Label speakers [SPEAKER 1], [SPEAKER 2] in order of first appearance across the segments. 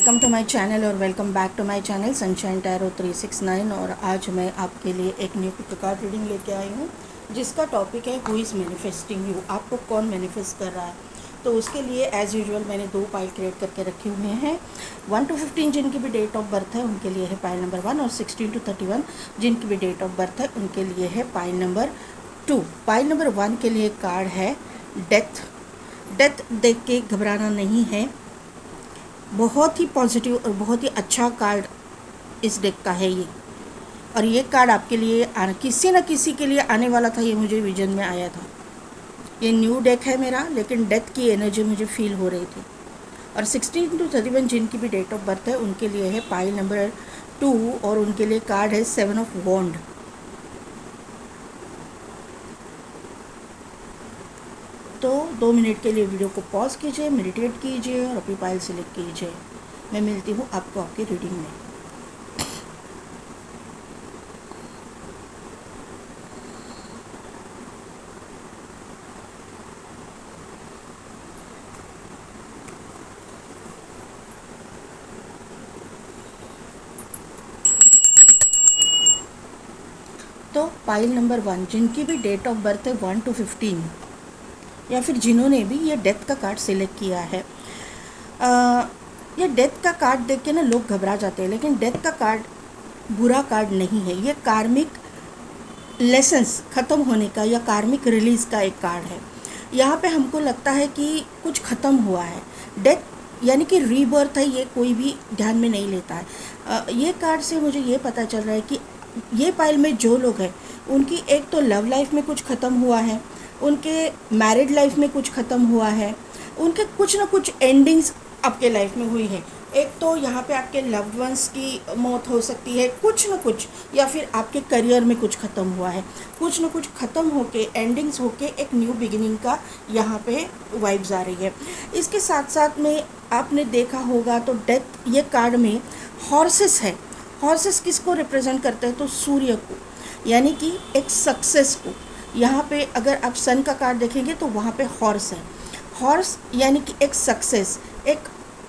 [SPEAKER 1] Welcome to my channel और welcome back to my channel sunshine tarot 369। और आज मैं आपके लिए एक न्यू पिक कार्ड रीडिंग लेके आई हूँ जिसका टॉपिक है हु इज़ मैनिफेस्टिंग यू। आपको कौन मैनिफेस्ट कर रहा है। तो उसके लिए एज़ यूजुअल मैंने 2 पाइल क्रिएट करके रखे हुए हैं। 1 to 15 जिनकी भी डेट ऑफ बर्थ है उनके लिए है पाइल नंबर 1, और 16 to 31 जिनकी भी डेट ऑफ बर्थ है उनके लिए है पाइल नंबर 2। पाइल नंबर 1 के लिए कार्ड है डेथ। डेथ देख के घबराना नहीं है, बहुत ही पॉजिटिव और बहुत ही अच्छा कार्ड इस डेक का है ये। और ये कार्ड आपके लिए किसी न किसी के लिए आने वाला था, ये मुझे विजन में आया था। ये न्यू डेक है मेरा, लेकिन डेथ की एनर्जी मुझे फील हो रही थी। और 16 to 31 जिनकी भी डेट ऑफ बर्थ है उनके लिए है पाइल नंबर 2, और उनके लिए कार्ड है 7 of वॉन्ड। तो 2 मिनट के लिए वीडियो को पॉज कीजिए, मेडिटेट कीजिए और अपनी पाइल सेलेक्ट कीजिए। मैं मिलती हूँ आपको आपकी रीडिंग में। तो पाइल नंबर 1 जिनकी भी डेट ऑफ बर्थ है 1 to 15, या फिर जिन्होंने भी ये डेथ का कार्ड सिलेक्ट किया है। ये डेथ का कार्ड देख के ना लोग घबरा जाते हैं, लेकिन डेथ का कार्ड बुरा कार्ड नहीं है। ये कार्मिक लेसन्स ख़त्म होने का या कार्मिक रिलीज़ का एक कार्ड है। यहाँ पे हमको लगता है कि कुछ ख़त्म हुआ है। डेथ यानी कि रीबर्थ है, ये कोई भी ध्यान में नहीं लेता है। ये कार्ड से मुझे ये पता चल रहा है कि ये पाइल में जो लोग हैं उनकी एक तो लव लाइफ में कुछ ख़त्म हुआ है, उनके मैरिड लाइफ में कुछ ख़त्म हुआ है, उनके कुछ ना कुछ एंडिंग्स आपके लाइफ में हुई है। एक तो यहाँ पे आपके लव्ड वंस की मौत हो सकती है, कुछ ना कुछ, या फिर आपके करियर में कुछ ख़त्म हुआ है। कुछ ना कुछ ख़त्म होके एंडिंग्स होके एक न्यू बिगिनिंग का यहाँ पे वाइब्स आ रही है। इसके साथ साथ में आपने देखा होगा तो डेथ ये कार्ड में हॉर्सेस है। हॉर्सेस किसको रिप्रेजेंट करते हैं? तो सूर्य को, यानी कि एक सक्सेस को। यहाँ पे अगर आप सन का कार्ड देखेंगे तो वहाँ पे हॉर्स है। हॉर्स यानी कि एक सक्सेस, एक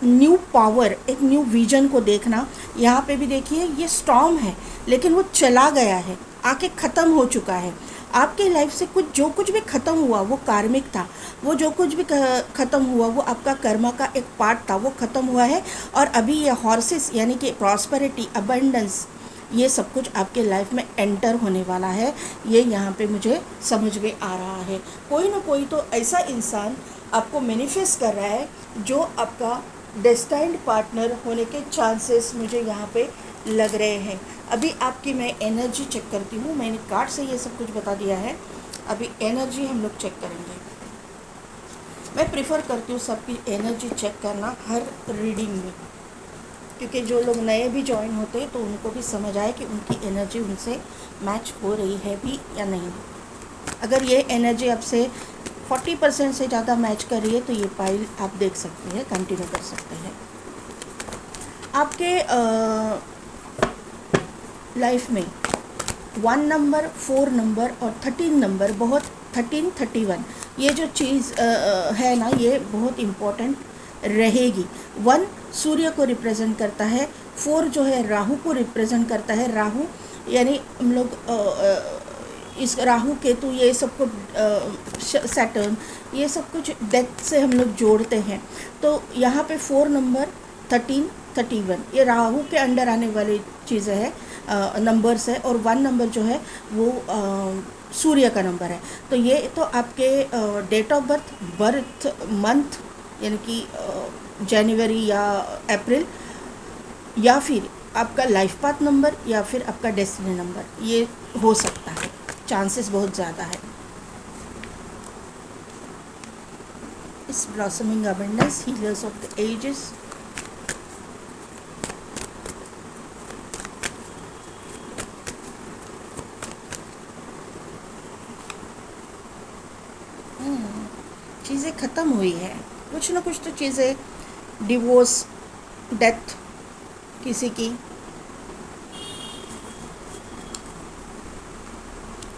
[SPEAKER 1] न्यू पावर, एक न्यू विजन को देखना। यहाँ पे भी देखिए ये स्टॉर्म है, लेकिन वो चला गया है, आके ख़त्म हो चुका है। आपके लाइफ से जो कुछ भी ख़त्म हुआ वो कार्मिक था, वो जो कुछ भी ख़त्म हुआ वो आपका कर्मा का एक पार्ट था, वो ख़त्म हुआ है। और अभी ये हॉर्सेस यानी कि प्रॉस्पेरिटी, अबंडेंस, ये सब कुछ आपके लाइफ में एंटर होने वाला है। ये यहाँ पे मुझे समझ में आ रहा है। कोई ना कोई तो ऐसा इंसान आपको मैनिफेस्ट कर रहा है जो आपका डेस्टाइन्ड पार्टनर होने के चांसेस मुझे यहाँ पे लग रहे हैं। अभी आपकी मैं एनर्जी चेक करती हूँ। मैंने कार्ड से ये सब कुछ बता दिया है, अभी एनर्जी हम लोग चेक करेंगे। मैं प्रेफर करती हूँ सबकी एनर्जी चेक करना हर रीडिंग में, क्योंकि जो लोग नए भी ज्वाइन होते हैं तो उनको भी समझ आए कि उनकी एनर्जी उनसे मैच हो रही है भी या नहीं। अगर ये एनर्जी आपसे 40% से ज़्यादा मैच कर रही है तो ये पाइल आप देख सकते हैं, कंटिन्यू कर सकते हैं। आपके लाइफ में 1 नंबर, 4 नंबर और 13 नंबर बहुत 13, 31 ये जो चीज़ है ना, ये बहुत इम्पोर्टेंट रहेगी। 1 सूर्य को रिप्रेजेंट करता है, 4 जो है राहु को रिप्रेजेंट करता है। राहु यानी हम लोग इस राहु केतु ये सब को सैटर्न, ये सब कुछ डेथ से हम लोग जोड़ते हैं। तो यहाँ पे 4 नंबर, 13, 31 ये राहु के अंडर आने वाली चीज़ें हैं, नंबर्स है। और 1 नंबर जो है वो सूर्य का नंबर है। तो ये तो आपके डेट ऑफ बर्थ मंथ यानी कि जनवरी या अप्रैल, या फिर आपका लाइफ पाथ नंबर, या फिर आपका डेस्टिनी नंबर, ये हो सकता है। चांसेस बहुत ज़्यादा है। इस blossoming abundance, healers of the ages, चीज़ें ख़त्म हुई है, कुछ ना कुछ तो चीज़ें, डिवोर्स, डेथ किसी की,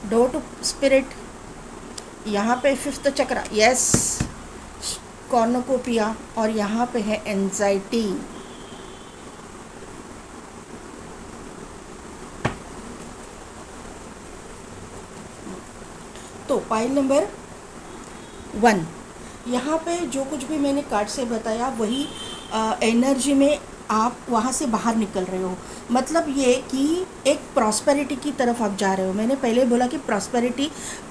[SPEAKER 1] डोर टू स्पिरिट, यहाँ पे 5th चक्र, यस, कॉर्नोकोपिया, और यहाँ पे है एंजाइटी। पाइल नंबर 1, यहाँ पे जो कुछ भी मैंने कार्ड से बताया वही एनर्जी में आप वहाँ से बाहर निकल रहे हो। मतलब ये कि एक प्रॉस्पेरिटी की तरफ आप जा रहे हो। मैंने पहले बोला कि प्रॉस्पेरिटी,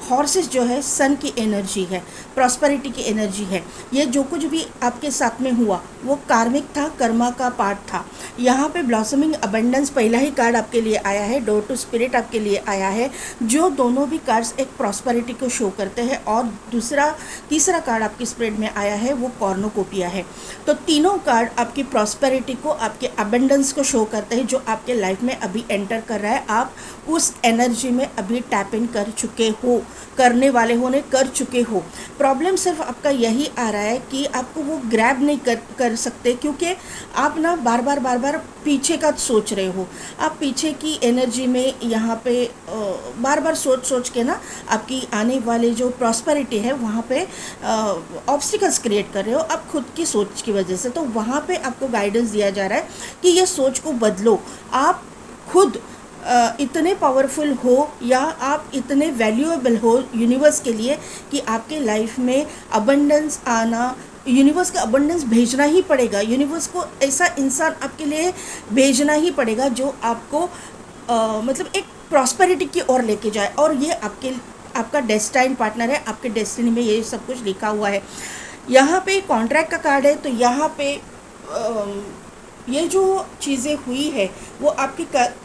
[SPEAKER 1] हॉर्सेस जो है सन की एनर्जी है, प्रॉस्पेरिटी की एनर्जी है। ये जो कुछ भी आपके साथ में हुआ वो कार्मिक था, कर्मा का पार्ट था। यहाँ पे ब्लॉसमिंग अबंडेंस पहला ही कार्ड आपके लिए आया है, डोर टू स्पिरिट आपके लिए आया है, जो दोनों भी कार्ड्स एक प्रॉस्पेरिटी को शो करते हैं। और तीसरा कार्ड आपकी स्प्रेड में आया है वो कॉर्नोकोपिया है। तो तीनों कार्ड आपकी प्रॉस्पेरिटी को, आपके अबंडेंस को शो करते हैं, जो आपके लाइफ में अभी एंटर कर रहा है। आप उस एनर्जी में अभी टैप इन कर चुके हो, करने वाले होने कर चुके हो। प्रॉब्लम सिर्फ आपका यही आ रहा है कि आपको वो ग्रैब नहीं कर सकते, क्योंकि आप ना बार बार पीछे का सोच रहे हो। आप पीछे की एनर्जी में यहाँ पे बार बार सोच के ना आपकी आने वाले जो प्रॉस्पेरिटी है वहाँ पे ऑब्स्टिकल्स क्रिएट कर रहे हो आप खुद की सोच की वजह से। तो वहाँ पे आपको गाइडेंस दिया जा रहा है कि ये सोच को बदलो। आप खुद इतने पावरफुल हो या आप इतने वैल्यूएबल हो यूनिवर्स के लिए कि आपके लाइफ में अबंडेंस आना, यूनिवर्स का अबंडेंस भेजना ही पड़ेगा। यूनिवर्स को ऐसा इंसान आपके लिए भेजना ही पड़ेगा जो आपको मतलब एक प्रॉस्पेरिटी की ओर लेके जाए। और ये आपका डेस्टाइन पार्टनर है, आपके डेस्टिनी में ये सब कुछ लिखा हुआ है। यहाँ पे कॉन्ट्रैक्ट का कार्ड है, तो यहाँ पे ये जो चीज़ें हुई है वो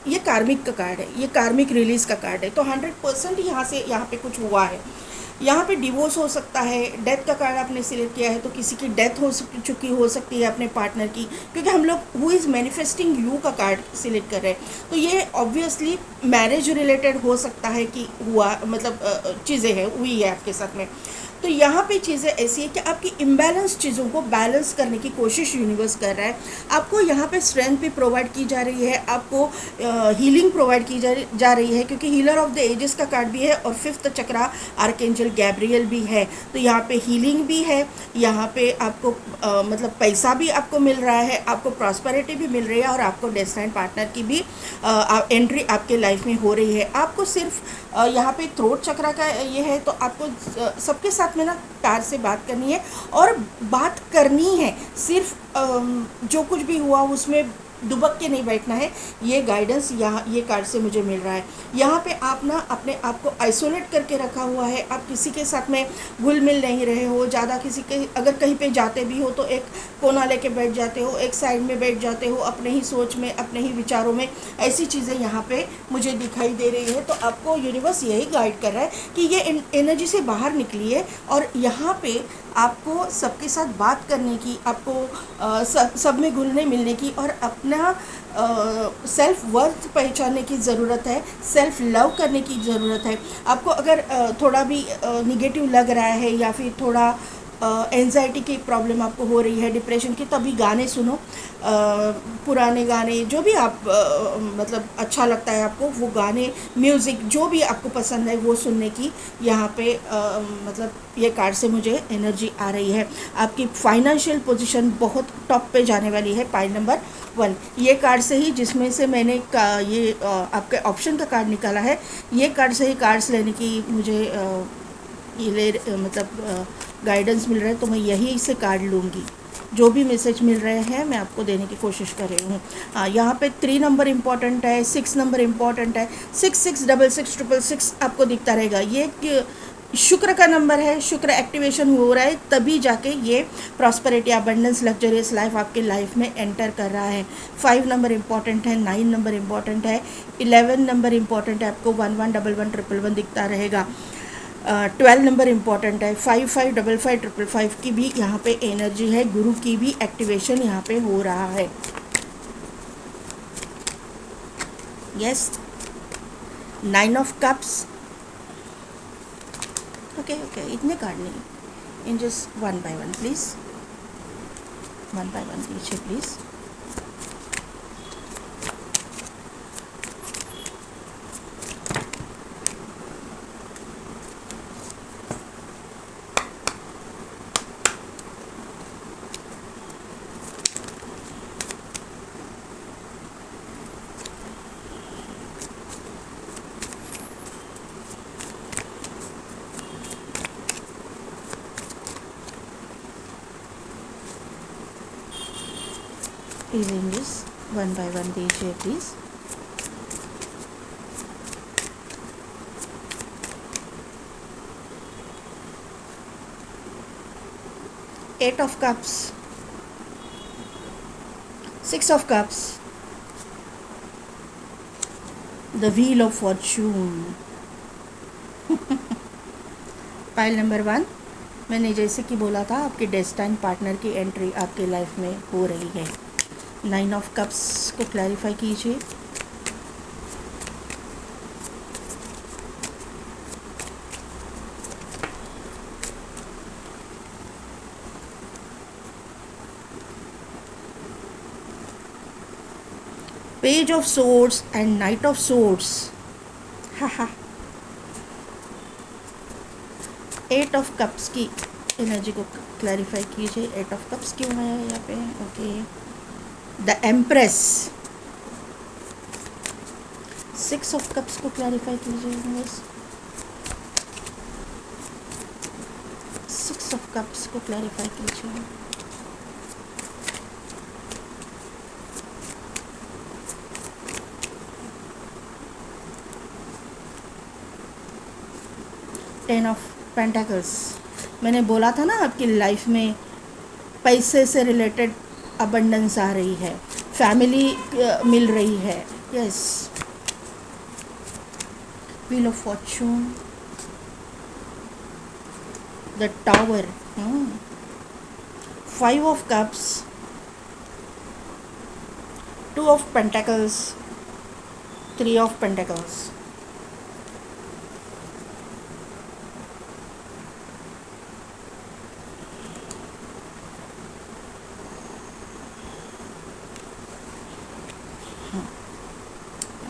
[SPEAKER 1] ये कार्मिक का कार्ड है, ये कार्मिक रिलीज़ का कार्ड है। तो 100% यहाँ पे कुछ हुआ है। यहाँ पे डिवोर्स हो सकता है, डेथ का कार्ड आपने सिलेक्ट किया है तो किसी की डेथ हो चुकी हो सकती है अपने पार्टनर की, क्योंकि हम लोग हु इज़ मैनिफेस्टिंग यू का कार्ड सिलेक्ट कर रहे हैं। तो ये ऑब्वियसली मैरिज रिलेटेड हो सकता है कि हुआ, मतलब चीज़ें हैं हुई है आपके साथ में। तो यहाँ पे चीज़ें ऐसी है कि आपकी इम्बैलेंस चीज़ों को बैलेंस करने की कोशिश यूनिवर्स कर रहा है। आपको यहाँ पे स्ट्रेंथ भी प्रोवाइड की जा रही है, आपको हीलिंग प्रोवाइड की जा रही है, क्योंकि हीलर ऑफ द एजेस का कार्ड भी है और 5th चक्रा आर्कएंजल गैब्रियल भी है। तो यहाँ पे हीलिंग भी है, यहाँ पे आपको मतलब पैसा भी आपको मिल रहा है, आपको प्रॉस्पेरिटी भी मिल रही है, और आपको डेस्टाइन पार्टनर की भी एंट्री आपके लाइफ में हो रही है। आपको सिर्फ यहाँ पे थ्रोट चक्रा का ये है, तो आपको सबके साथ में ना प्यार से बात करनी है, और बात करनी है सिर्फ जो कुछ भी हुआ उसमें दुबक के नहीं बैठना है। ये गाइडेंस यहाँ ये कार्ड से मुझे मिल रहा है। यहाँ पे आप ना अपने आप को आइसोलेट करके रखा हुआ है, आप किसी के साथ में घुल मिल नहीं रहे हो ज़्यादा। किसी के अगर कहीं पे जाते भी हो तो एक कोना लेके बैठ जाते हो, एक साइड में बैठ जाते हो, अपने ही सोच में, अपने ही विचारों में। ऐसी चीज़ें यहाँ पे मुझे दिखाई दे रही है। तो आपको यूनिवर्स यही गाइड कर रहा है कि ये एनर्जी से बाहर निकलिए, और यहाँ पे आपको सबके साथ बात करने की, आपको सब में घुलने मिलने की, और अपना सेल्फ वर्थ पहचानने की ज़रूरत है, सेल्फ लव करने की ज़रूरत है। आपको अगर थोड़ा भी निगेटिव लग रहा है या फिर थोड़ा एंजाइटी की प्रॉब्लम आपको हो रही है, डिप्रेशन की, तभी गाने सुनो, पुराने गाने जो भी आप मतलब अच्छा लगता है आपको, वो गाने, म्यूज़िक जो भी आपको पसंद है वो सुनने की यहाँ पे मतलब ये कार्ड से मुझे एनर्जी आ रही है। आपकी फाइनेंशियल पोजीशन बहुत टॉप पे जाने वाली है, पाइल नंबर 1। ये कार्ड से ही, जिसमें से मैंने ये आपके ऑप्शन का कार्ड निकाला है, ये कार्ड से ही कार्ड्स लेने की मुझे मतलब गाइडेंस मिल रहा है। तो मैं यही से कार्ड लूँगी, जो भी मैसेज मिल रहे हैं मैं आपको देने की कोशिश कर रही हूँ। हाँ, यहाँ पे 3 नंबर इम्पॉर्टेंट है, 6 नंबर इम्पॉर्टेंट है, 666666 आपको दिखता रहेगा। ये शुक्र का नंबर है, शुक्र एक्टिवेशन हो रहा है, तभी जाके ये प्रॉस्पेरिटी, अबंडेंस, लग्जरियस लाइफ आपके लाइफ में एंटर कर रहा है। 5 नंबर इम्पॉर्टेंट है, 9 नंबर इम्पॉर्टेंट है, 11 नंबर इम्पॉर्टेंट है, आपको 111111 दिखता रहेगा। 12 नंबर इम्पॉर्टेंट है, 555555 की भी यहाँ पे एनर्जी है, गुरु की भी एक्टिवेशन यहाँ पे हो रहा है। Yes, 9 of cups. ओके, इतने कार्ड नहीं, इन जस्ट 1 by 1 प्लीज़, 1 by 1 पीछे please. erasing this one by one दीजिए please. Eight of cups, six of cups, the wheel of fortune. Pile number 1, मैंने जैसे कि बोला था आपके डेस्टाइन पार्टनर की एंट्री आपके लाइफ में हो रही है। 9 ऑफ कप्स को क्लैरिफाई कीजिए। Page of swords and night of swords. हा। 8 ऑफ कप्स की एनर्जी को क्लैरिफाई कीजिए। 8 ऑफ कप्स क्यों है यहाँ पे? Okay, the empress. 6 of cups को क्लैरिफाई कीजिए बस। 6 ऑफ कप्स को क्लैरिफाई कीजिए। Ten of pentacles. मैंने बोला था ना आपकी लाइफ में पैसे से रिलेटेड अबंडेंस आ रही है, फैमिली मिल रही है। Yes, wheel of Fortune, the tower, 5 of cups, 2 of pentacles, 3 of pentacles.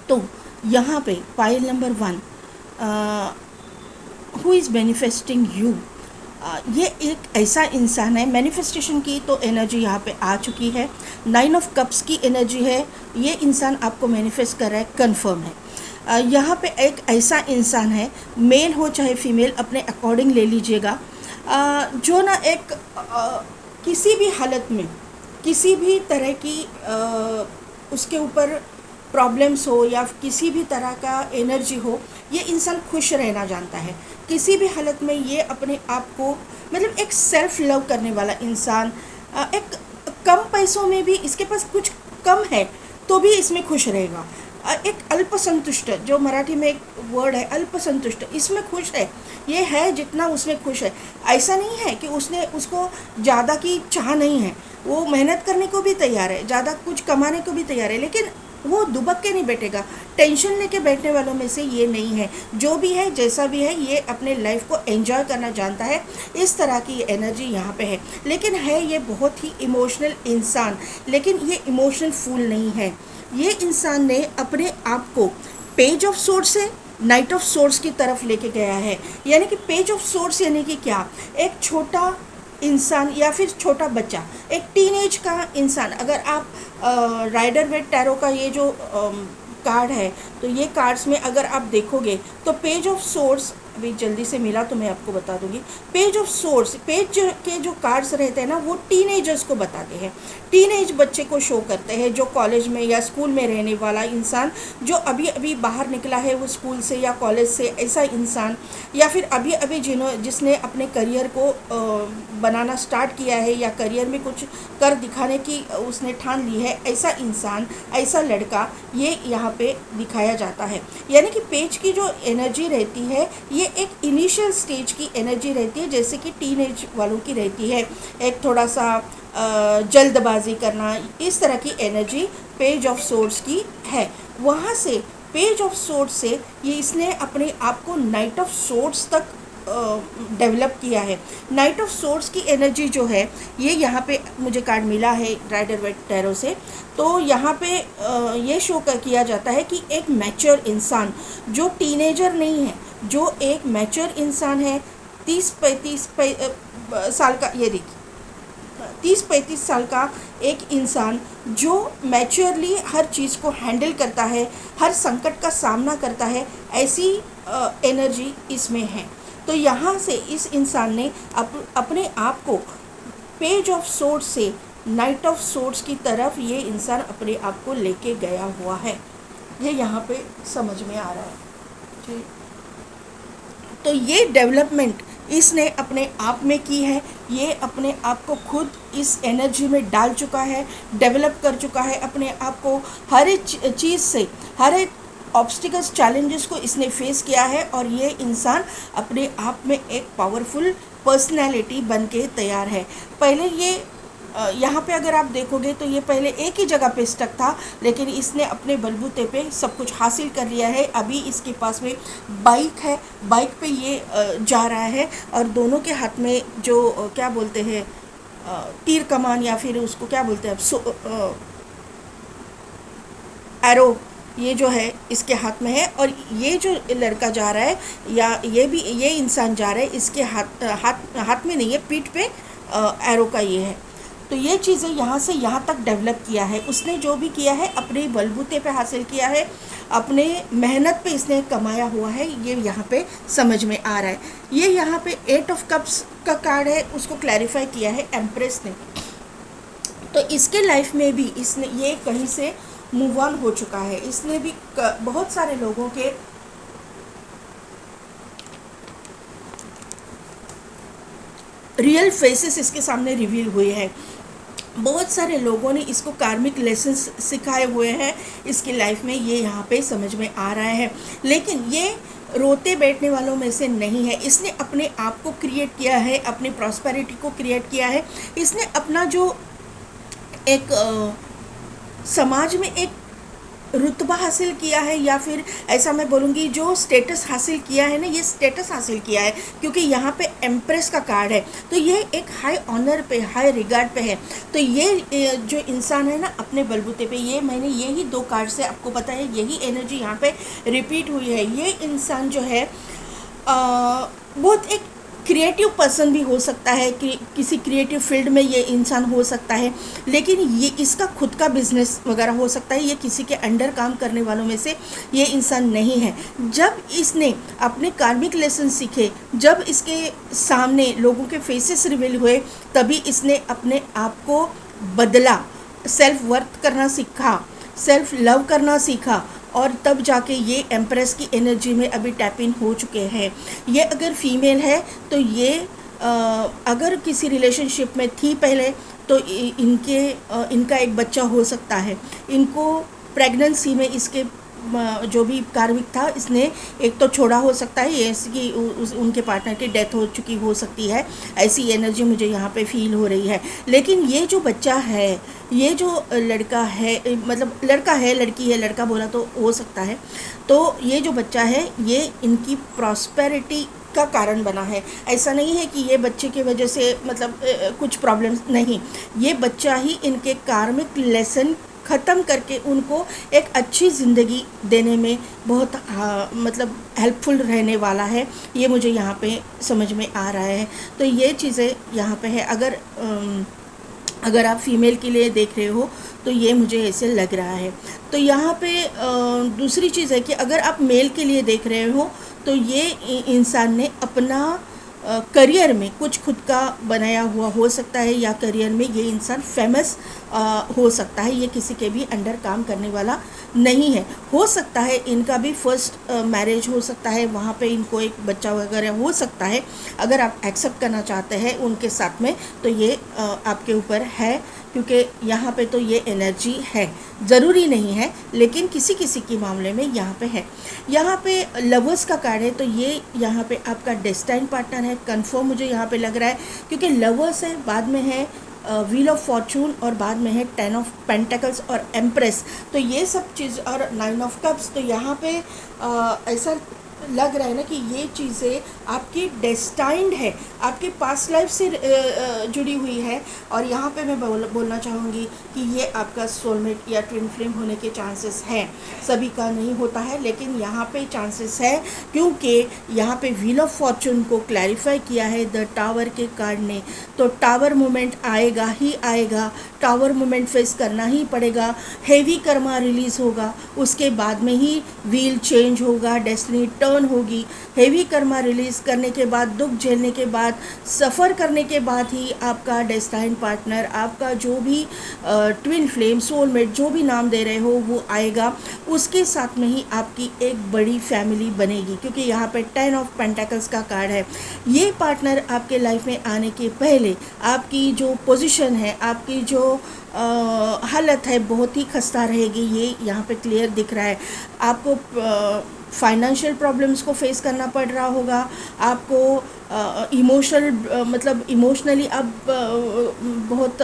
[SPEAKER 1] तो यहाँ पे pile number 1, who is manifesting you. ये एक ऐसा इंसान है, मैनिफेस्टेशन की तो एनर्जी यहाँ पे आ चुकी है। 9 ऑफ कप्स की एनर्जी है, ये इंसान आपको मैनिफेस्ट कर रहा है, कंफर्म है। यहाँ पे एक ऐसा इंसान है, मेल हो चाहे फीमेल, अपने अकॉर्डिंग ले लीजिएगा, जो ना एक किसी भी हालत में, किसी भी तरह की उसके ऊपर प्रॉब्लम्स हो या किसी भी तरह का एनर्जी हो, ये इंसान खुश रहना जानता है। किसी भी हालत में ये अपने आप को, मतलब एक सेल्फ लव करने वाला इंसान, एक कम पैसों में भी, इसके पास कुछ कम है तो भी इसमें खुश रहेगा। एक अल्पसंतुष्ट, जो मराठी में एक वर्ड है अल्पसंतुष्ट, इसमें खुश है। ये है जितना उसमें खुश है। ऐसा नहीं है कि उसको ज़्यादा की चाह नहीं है, वो मेहनत करने को भी तैयार है, ज़्यादा कुछ कमाने को भी तैयार है, लेकिन वो दुबक के नहीं बैठेगा। टेंशन लेके बैठने वालों में से ये नहीं है। जो भी है, जैसा भी है, ये अपने लाइफ को एंजॉय करना जानता है। इस तरह की एनर्जी यहाँ पे है। लेकिन है ये बहुत ही इमोशनल इंसान, लेकिन ये इमोशनल फूल नहीं है। ये इंसान ने अपने आप को पेज ऑफ सोर्ड्स से नाइट ऑफ सोर्ड्स की तरफ लेके गया है। यानी कि पेज ऑफ सोर्ड्स यानी कि क्या, एक छोटा इंसान या फिर छोटा बच्चा, एक टीनेज का इंसान। अगर आप राइडर वेट टैरो का ये जो कार्ड है, तो ये कार्ड्स में अगर आप देखोगे तो पेज ऑफ सोर्ड्स, अभी जल्दी से मिला तो मैं आपको बता दूंगी। पेज ऑफ सोर्ड्स, पेज के जो कार्ड्स रहते हैं ना, वो टीनेजर्स को बताते हैं, टीनेज बच्चे को शो करते हैं, जो कॉलेज में या स्कूल में रहने वाला इंसान, जो अभी अभी बाहर निकला है वो स्कूल से या कॉलेज से, ऐसा इंसान, या फिर अभी अभी जिसने अपने करियर को बनाना स्टार्ट किया है या करियर में कुछ कर दिखाने की उसने ठान ली है, ऐसा इंसान, ऐसा लड़का ये यहाँ पे दिखाया जाता है। यानी कि पेज की जो एनर्जी रहती है, ये एक इनिशियल स्टेज की एनर्जी रहती है, जैसे कि टीनेज वालों की रहती है। एक थोड़ा सा जल्दबाजी करना, इस तरह की एनर्जी पेज ऑफ सोर्ड्स की है। वहाँ से पेज ऑफ सोर्ड्स से ये इसने अपने आप को नाइट ऑफ सोर्ड्स तक डेवलप किया है। नाइट ऑफ सोर्ड्स की एनर्जी जो है, ये यहाँ पे मुझे कार्ड मिला है राइडर वेट टैरो से। तो यहाँ पे ये शो किया जाता है कि एक मैच्योर इंसान, जो टीनेजर नहीं है, जो एक मैच्योर इंसान है, 30-35 साल का, ये देखिए 30-35 साल का एक इंसान जो मैच्योरली हर चीज़ को हैंडल करता है, हर संकट का सामना करता है, ऐसी एनर्जी इसमें है। तो यहाँ से इस इंसान ने अपने आप को पेज ऑफ सोर्ड्स से नाइट ऑफ सोर्ड्स की तरफ ये इंसान अपने आप को लेके गया हुआ है, ये यहाँ पे समझ में आ रहा है जी। तो ये डेवलपमेंट इसने अपने आप में की है, ये अपने आप को खुद इस एनर्जी में डाल चुका है, डेवलप कर चुका है अपने आप को, हर एक चीज़ से, हर एक ऑब्स्टिकल्स चैलेंजेस को इसने फेस किया है, और ये इंसान अपने आप में एक पावरफुल पर्सनैलिटी बन के तैयार है। पहले ये यहाँ पे अगर आप देखोगे तो ये पहले एक ही जगह पे स्टक था, लेकिन इसने अपने बलबूते पे सब कुछ हासिल कर लिया है। अभी इसके पास में बाइक है, बाइक पे ये जा रहा है, और दोनों के हाथ में जो क्या बोलते हैं तीर कमान, या फिर उसको क्या बोलते हैं एरो, ये जो है इसके हाथ में है। और ये जो लड़का जा रहा है, या ये इंसान जा रहा है, इसके हाथ में नहीं है, पीठ पे एरो का ये है। तो ये चीज़ें यहाँ से यहाँ तक डेवलप किया है उसने, जो भी किया है अपने बलबूते पे हासिल किया है, अपने मेहनत पे इसने कमाया हुआ है, ये यहाँ पे समझ में आ रहा है। ये यहाँ पे 8 ऑफ कप्स का कार्ड है, उसको क्लैरिफाई किया है एम्प्रेस ने। तो इसके लाइफ में भी इसने ये कहीं से मूव ऑन हो चुका है, इसने भी बहुत सारे लोगों के रियल फेसेस इसके सामने रिवील हुए हैं। बहुत सारे लोगों ने इसको कार्मिक लेसन्स सिखाए हुए हैं इसकी लाइफ में, ये यहाँ पे समझ में आ रहा है। लेकिन ये रोते बैठने वालों में से नहीं है, इसने अपने आप को क्रिएट किया है, अपनी प्रॉस्पेरिटी को क्रिएट किया है। इसने अपना जो एक समाज में एक रुतबा हासिल किया है, या फिर ऐसा मैं बोलूँगी जो स्टेटस हासिल किया है ना, ये स्टेटस हासिल किया है क्योंकि यहाँ पे एम्प्रेस का कार्ड है। तो ये एक हाई ऑनर पे, हाई रिगार्ड पे है। तो ये जो इंसान है ना अपने बलबूते पे, ये मैंने यही 2 कार्ड से आपको पता है, यही एनर्जी यहाँ पे रिपीट हुई है। ये इंसान जो है बहुत एक क्रिएटिव पर्सन भी हो सकता है, कि किसी क्रिएटिव फील्ड में ये इंसान हो सकता है, लेकिन ये इसका खुद का बिजनेस वगैरह हो सकता है। ये किसी के अंडर काम करने वालों में से ये इंसान नहीं है। जब इसने अपने कार्मिक लेसन सीखे, जब इसके सामने लोगों के फेसेस रिवील हुए, तभी इसने अपने आप को बदला, सेल्फ वर्थ करना सीखा, सेल्फ लव करना सीखा, और तब जाके ये एम्प्रेस की एनर्जी में अभी टैप इन हो चुके हैं। ये अगर फीमेल है तो ये अगर किसी रिलेशनशिप में थी पहले, तो इनका एक बच्चा हो सकता है। इनको प्रेगनेंसी में इसके जो भी कार्मिक था, इसने एक तो छोड़ा हो सकता है, ये कि उनके पार्टनर की डेथ हो चुकी हो सकती है, ऐसी एनर्जी मुझे यहाँ पे फील हो रही है। लेकिन ये जो बच्चा है, ये जो लड़का है, मतलब लड़का है, लड़की है, लड़का बोला तो हो सकता है, तो ये जो बच्चा है ये इनकी प्रॉस्पेरिटी का कारण बना है। ऐसा नहीं है कि ये बच्चे की वजह से मतलब कुछ प्रॉब्लम्स नहीं, ये बच्चा ही इनके कार्मिक लेसन ख़त्म करके उनको एक अच्छी ज़िंदगी देने में बहुत मतलब हेल्पफुल रहने वाला है, ये मुझे यहाँ पे समझ में आ रहा है। तो ये चीज़ें यहाँ पे है। अगर आप फीमेल के लिए देख रहे हो तो ये मुझे ऐसे लग रहा है। तो यहाँ पे दूसरी चीज़ है कि अगर आप मेल के लिए देख रहे हो तो ये इंसान ने अपना करियर में कुछ खुद का बनाया हुआ हो सकता है, या करियर में ये इंसान फेमस हो सकता है। ये किसी के भी अंडर काम करने वाला नहीं है। हो सकता है इनका भी फर्स्ट मैरिज हो सकता है, वहाँ पे इनको एक बच्चा वगैरह हो सकता है। अगर आप एक्सेप्ट करना चाहते हैं उनके साथ में तो ये आपके ऊपर है, क्योंकि यहाँ पे तो ये एनर्जी है, ज़रूरी नहीं है, लेकिन किसी किसी के मामले में यहाँ पे है। यहाँ पे लवर्स का कार्ड है, तो ये यहाँ पे आपका डेस्टाइन पार्टनर है, कंफर्म मुझे यहाँ पे लग रहा है, क्योंकि लवर्स है, बाद में है व्हील ऑफ फॉर्चून, और बाद में है 10 ऑफ पेंटिकल्स और एम्प्रेस। तो ये सब चीज़, और 9 ऑफ कप्स। तो यहाँ पे ऐसा लग रहा है ना कि ये चीज़ें आपकी डेस्टाइंड है, आपके पास्ट लाइफ से जुड़ी हुई है। और यहाँ पे मैं बोलना चाहूँगी कि ये आपका सोलमेट या ट्विन फ्लेम होने के चांसेस हैं। सभी का नहीं होता है, लेकिन यहाँ पे चांसेस है, क्योंकि यहाँ पे व्हील ऑफ फॉर्चून को क्लैरिफाई किया है द टावर के कार्ड ने। तो टावर मोमेंट आएगा ही आएगा, टावर मोमेंट फेस करना ही पड़ेगा। हेवी कर्मा रिलीज़ होगा, उसके बाद में ही व्हील चेंज होगा, डेस्टिनी टर्न टर्न होगी। हेवी कर्मा रिलीज़ करने के बाद, दुख झेलने के बाद, सफ़र करने के बाद ही आपका डेस्टाइन पार्टनर, आपका जो भी ट्विन फ्लेम, सोलमेट, जो भी नाम दे रहे हो वो आएगा। उसके साथ में ही आपकी एक बड़ी फैमिली बनेगी, क्योंकि यहाँ पे 10 ऑफ पेंटाकल्स का कार्ड है। ये पार्टनर आपके लाइफ में आने के पहले आपकी जो पोजीशन है, आपकी जो हालत है, बहुत ही खस्ता रहेगी। ये यहाँ पे क्लियर दिख रहा है। आपको फाइनेंशियल प्रॉब्लम्स को फेस करना पड़ रहा होगा, आपको इमोशनल मतलब इमोशनली अब बहुत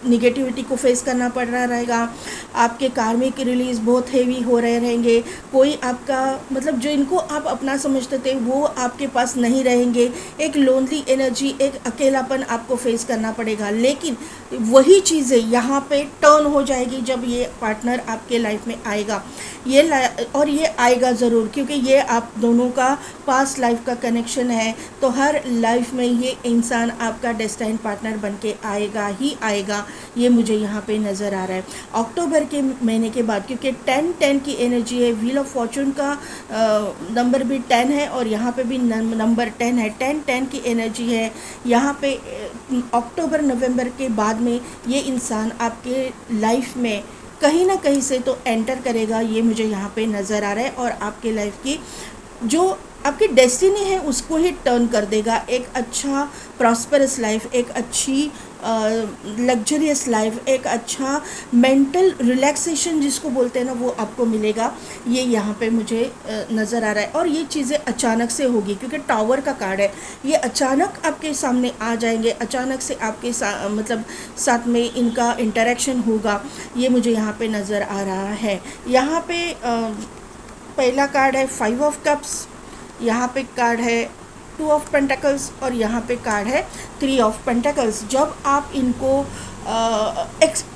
[SPEAKER 1] निगेटिविटी को फेस करना पड़ रहा रहेगा। आपके कार्मिक रिलीज़ बहुत हेवी हो रहे रहेंगे। कोई आपका मतलब जो इनको आप अपना समझते थे वो आपके पास नहीं रहेंगे। एक लोनली एनर्जी, एक अकेलापन आपको फेस करना पड़ेगा। लेकिन वही चीज़ें यहाँ पे टर्न हो जाएगी जब ये पार्टनर आपके लाइफ में आएगा। और ये आएगा ज़रूर, क्योंकि ये आप दोनों का पास्ट लाइफ का कनेक्शन है। तो हर लाइफ में ये इंसान आपका डेस्टाइन पार्टनर बन के आएगा ही आएगा। ये मुझे यहाँ पे नज़र आ रहा है अक्टूबर के महीने के बाद, क्योंकि 10-10 की एनर्जी है। व्हील ऑफ फॉर्चून का नंबर भी 10 है और यहाँ पे भी नंबर 10 है। 10-10 की एनर्जी है यहाँ पे। अक्टूबर नवंबर के बाद में ये इंसान आपके लाइफ में कहीं ना कहीं से तो एंटर करेगा। ये मुझे यहाँ पे नज़र आ रहा है और आपके लाइफ की जो आपकी डेस्टिनी है उसको ही टर्न कर देगा। एक अच्छा प्रॉस्परस लाइफ, एक अच्छी लग्जरियस लाइफ, एक अच्छा मेंटल रिलैक्सेशन जिसको बोलते हैं ना, वो आपको मिलेगा। ये यहाँ पे मुझे नज़र आ रहा है। और ये चीज़ें अचानक से होगी, क्योंकि टावर का कार्ड है। ये अचानक आपके सामने आ जाएंगे, अचानक से आपके मतलब साथ में इनका इंटरेक्शन होगा। ये मुझे यहाँ पे नज़र आ रहा है। यहाँ पे पहला कार्ड है 5 ऑफ कप्स, यहाँ पे कार्ड है 2 ऑफ पेंटाकल्स और यहाँ पे कार्ड है 3 ऑफ पेंटाकल्स। जब आप इनको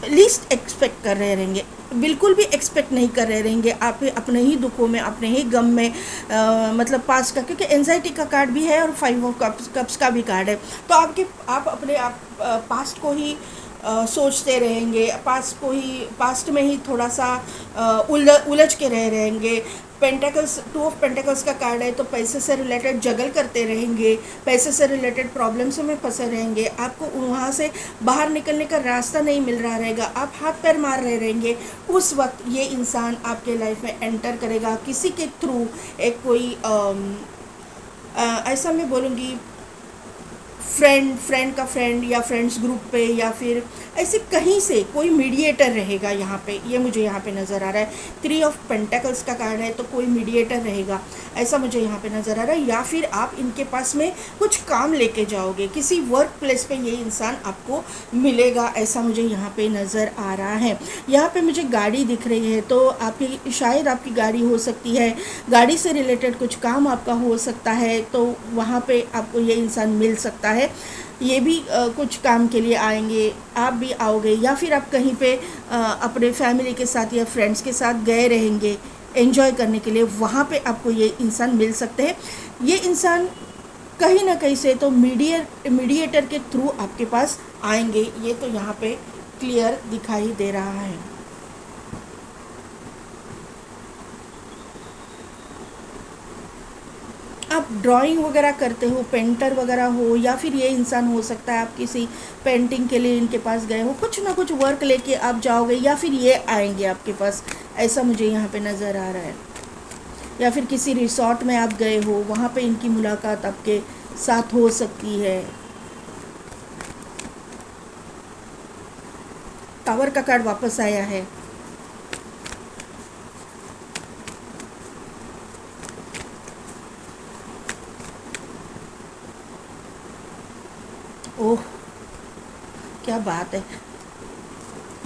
[SPEAKER 1] लीस्ट एक्सपेक्ट कर रहे रहेंगे, बिल्कुल भी एक्सपेक्ट नहीं कर रहे रहेंगे, आप अपने ही दुखों में, अपने ही गम में, मतलब पास्ट का, क्योंकि एंजाइटी का कार्ड भी है और 5 ऑफ कप्स का भी कार्ड है। तो आप अपने आप पास्ट को ही सोचते रहेंगे, पास्ट में ही थोड़ा सा उलझ के रहेंगे। पेंटाकल्स, 2 ऑफ पेंटाकल्स का कार्ड है, तो पैसे से रिलेटेड जगल करते रहेंगे, पैसे से रिलेटेड प्रॉब्लम्स में फंसे रहेंगे। आपको वहाँ से बाहर निकलने का रास्ता नहीं मिल रहा रहेगा, आप हाथ पैर मार रहे रहेंगे। उस वक्त ये इंसान आपके लाइफ में एंटर करेगा किसी के थ्रू। एक कोई ऐसा मैं बोलूँगी फ्रेंड का फ्रेंड या फ्रेंड्स ग्रुप पे या फिर ऐसे कहीं से कोई मीडिएटर रहेगा यहाँ पे। ये मुझे यहाँ पे नज़र आ रहा है। 3 ऑफ पेंटाकल्स का कार्ड है, तो कोई मीडिएटर रहेगा, ऐसा मुझे यहाँ पे नज़र आ रहा है। या फिर आप इनके पास में कुछ काम लेके जाओगे, किसी वर्क प्लेस पे ये इंसान आपको मिलेगा, ऐसा मुझे यहाँ पे नज़र आ रहा है। यहाँ पे मुझे गाड़ी दिख रही है, तो आपकी शायद आपकी गाड़ी हो सकती है, गाड़ी से रिलेटेड कुछ काम आपका हो सकता है, तो वहाँ पे आपको ये इंसान मिल सकता है। ये भी कुछ काम के लिए आएंगे, आप भी आओगे, या फिर आप कहीं पे अपने फैमिली के साथ या फ्रेंड्स के साथ गए रहेंगे एंजॉय करने के लिए, वहाँ पे आपको ये इंसान मिल सकते हैं। ये इंसान कहीं ना कहीं से तो मीडिएटर के थ्रू आपके पास आएंगे। ये तो यहाँ पे क्लियर दिखाई दे रहा है। आप ड्राइंग वगैरह करते हो, पेंटर वगैरह हो, या फिर ये इंसान हो सकता है आप किसी पेंटिंग के लिए इनके पास गए हो, कुछ ना कुछ वर्क लेके आप जाओगे, या फिर ये आएंगे आपके पास, ऐसा मुझे यहाँ पे नज़र आ रहा है। या फिर किसी रिसोर्ट में आप गए हो, वहाँ पे इनकी मुलाकात आपके साथ हो सकती है। टावर का कार्ड वापस आया है। ओह, क्या बात है।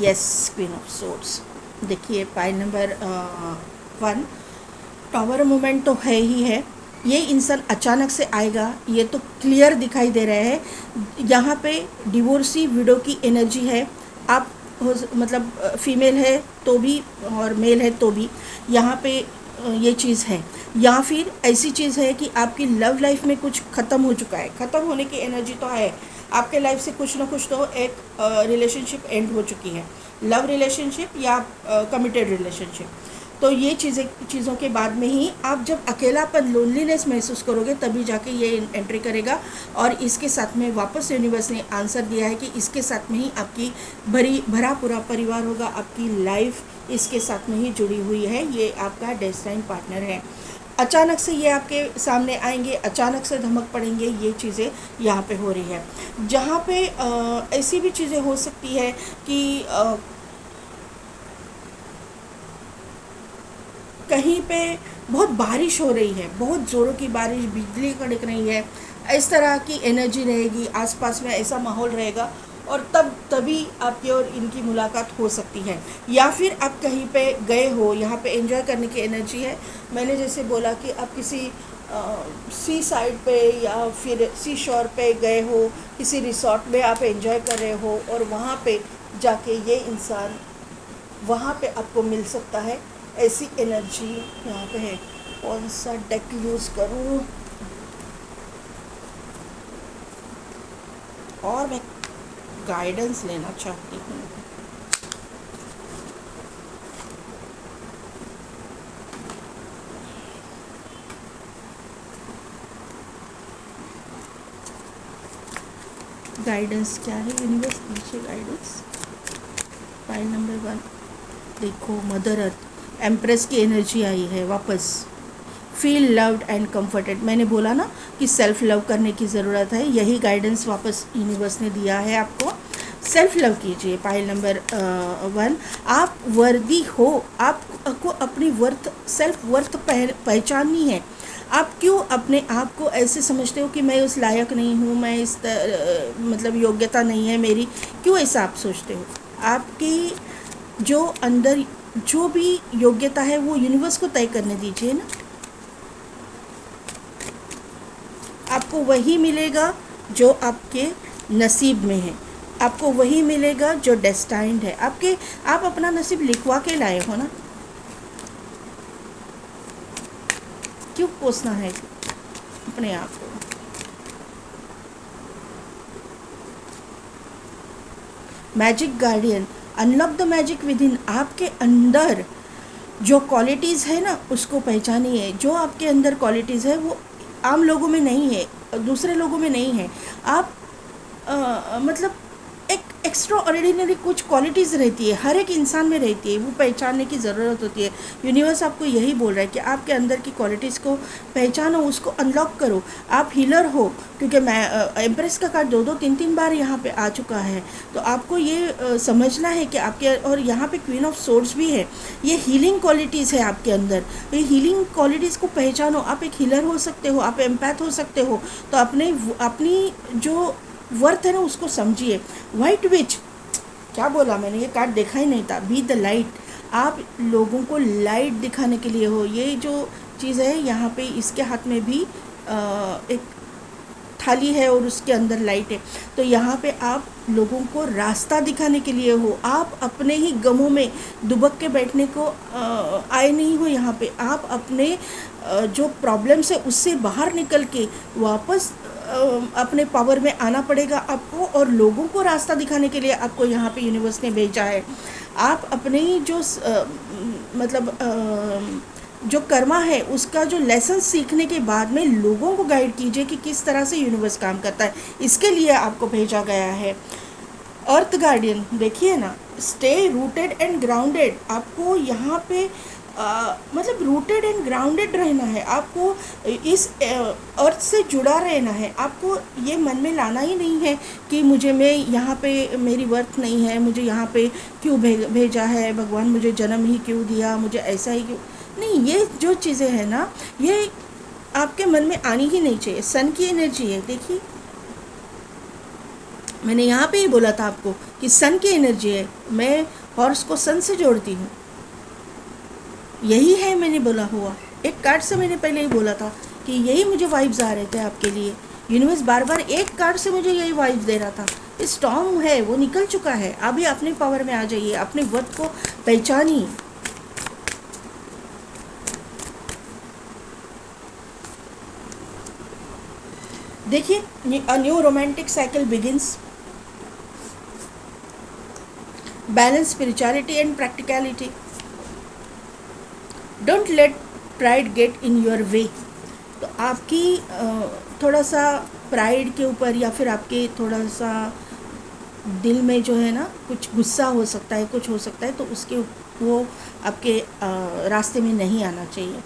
[SPEAKER 1] Yes, queen of swords. देखिए पाइल नंबर 1, टावर मूवमेंट तो है ही है। ये इंसान अचानक से आएगा, ये तो क्लियर दिखाई दे रहा है। यहाँ पे डिवोर्सी विडो की एनर्जी है। आप मतलब फीमेल है तो भी और मेल है तो भी यहाँ पे ये चीज़ है। या फिर ऐसी चीज़ है कि आपकी लव लाइफ में कुछ ख़त्म हो चुका है, ख़त्म होने की एनर्जी तो है। आपके लाइफ से कुछ ना कुछ तो एक रिलेशनशिप एंड हो चुकी है, लव रिलेशनशिप या कमिटेड रिलेशनशिप। तो ये चीज़ों के बाद में ही आप जब अकेलापन लोनलीनेस महसूस करोगे तभी जाके ये एंट्री करेगा। और इसके साथ में वापस यूनिवर्स ने आंसर दिया है कि इसके साथ में ही आपकी भरा पूरा परिवार होगा, आपकी लाइफ इसके साथ में ही जुड़ी हुई है। ये आपका डेस्टाइन पार्टनर है। अचानक से ये आपके सामने आएंगे, अचानक से धमक पड़ेंगे, ये चीज़ें यहाँ पे हो रही है। जहाँ पे ऐसी भी चीज़ें हो सकती है कि कहीं पे बहुत बारिश हो रही है, बहुत ज़ोरों की बारिश, बिजली कड़क रही है, इस तरह की एनर्जी रहेगी, आसपास में ऐसा माहौल रहेगा और तभी आपकी और इनकी मुलाकात हो सकती है। या फिर आप कहीं पे गए हो, यहाँ पे एंजॉय करने की एनर्जी है। मैंने जैसे बोला कि आप किसी सी साइड पे या फिर सी शोर पे गए हो, किसी रिसोर्ट में आप एंजॉय कर रहे हो और वहाँ पे जाके ये इंसान वहाँ पे आपको मिल सकता है। ऐसी एनर्जी यहाँ पे है। कौन सा डेक यूज़ करूँ? और मैं गाइडेंस लेना चाहती हूँ। गाइडेंस क्या है? यूनिवर्स दीजिए गाइडेंस। फाइल नंबर 1 देखो, मदर अर्थ एम्प्रेस की एनर्जी आई है वापस। Feel loved and comforted. मैंने बोला ना कि सेल्फ लव करने की ज़रूरत है, यही गाइडेंस वापस यूनिवर्स ने दिया है आपको। सेल्फ लव कीजिए। पाइल नंबर 1, आप वर्दी हो, आपको अपनी सेल्फ वर्थ पहचाननी है। आप क्यों अपने आप को ऐसे समझते हो कि मैं उस लायक नहीं हूँ, मैं मतलब योग्यता नहीं है मेरी, क्यों ऐसा आप सोचते हो? आपकी जो अंदर जो भी योग्यता है वो यूनिवर्स को तय करने दीजिए ना। आपको वही मिलेगा जो आपके नसीब में है, आपको वही मिलेगा जो डेस्टाइन्ड है। आप अपना नसीब लिखवा के लाए हो ना, क्यों कोसना है अपने आप को? Magic guardian, unlock the magic with in. आपके अंदर जो क्वालिटीज़ है ना उसको पहचानिए। जो आपके अंदर क्वालिटीज़ है वो आम लोगों में नहीं है, दूसरे लोगों में नहीं है। आप मतलब एक एक्स्ट्रा ऑर्डिनरी कुछ क्वालिटीज़ रहती है, हर एक इंसान में रहती है, वो पहचानने की ज़रूरत होती है। यूनिवर्स आपको यही बोल रहा है कि आपके अंदर की क्वालिटीज़ को पहचानो, उसको अनलॉक करो। आप हीलर हो, क्योंकि मैं एम्प्रेस का कार्ड 2-3 बार यहाँ पे आ चुका है, तो आपको ये समझना है कि आपके, और यहाँ पे क्वीन ऑफ सोर्ड्स भी है, ये हीलिंग क्वालिटीज़ है आपके अंदर। ये हीलिंग क्वालिटीज़ को पहचानो। आप एक हीलर हो सकते हो, आप एम्पैथ हो सकते हो, तो अपनी जो वर्थ है ना उसको समझिए। वाइट विच, क्या बोला मैंने? ये कार्ड देखा ही नहीं था। बी द लाइट, आप लोगों को लाइट दिखाने के लिए हो। ये जो चीज़ है यहाँ पे, इसके हाथ में भी एक थाली है और उसके अंदर लाइट है, तो यहाँ पे आप लोगों को रास्ता दिखाने के लिए हो। आप अपने ही गमों में दुबक के बैठने को आए नहीं हो यहाँ पे। आप अपने जो प्रॉब्लम्स है उससे बाहर निकल के वापस अपने पावर में आना पड़ेगा आपको, और लोगों को रास्ता दिखाने के लिए आपको यहाँ पे यूनिवर्स ने भेजा है। आप अपने ही जो जो कर्मा है उसका जो लेसन सीखने के बाद में लोगों को गाइड कीजिए कि किस तरह से यूनिवर्स काम करता है, इसके लिए आपको भेजा गया है। अर्थ गार्डियन देखिए ना, स्टे रूटेड एंड ग्राउंडेड। आपको यहाँ पे मतलब रूटेड एंड ग्राउंडेड रहना है, आपको इस अर्थ से जुड़ा रहना है। आपको ये मन में लाना ही नहीं है कि मैं यहाँ पे मेरी वर्थ नहीं है, मुझे यहाँ पे क्यों भेजा है भगवान, मुझे जन्म ही क्यों दिया, मुझे ऐसा ही क्यों नहीं। ये जो चीज़ें हैं ना, ये आपके मन में आनी ही नहीं चाहिए। सन की एनर्जी है, देखिए मैंने यहाँ पे ही बोला था आपको कि सन की एनर्जी है। मैं हॉर्स को सन से जोड़ती हूँ, यही है मैंने बोला हुआ। एक कार्ड से मैंने पहले ही बोला था कि यही मुझे वाइब्स आ रहे थे आपके लिए। यूनिवर्स बार बार एक कार्ड से मुझे यही वाइब्स दे रहा था। स्टॉर्म है वो निकल चुका है, अभी अपने पावर में आ जाइए, अपने वर्थ को पहचानिए। देखिए, a new romantic cycle begins. Balance spirituality and practicality. Don't let pride get in your way. तो आपकी थोड़ा सा प्राइड के ऊपर या फिर आपके थोड़ा सा दिल में जो है ना कुछ गुस्सा हो सकता है, कुछ हो सकता है, तो उसके वो आपके रास्ते में नहीं आना चाहिए।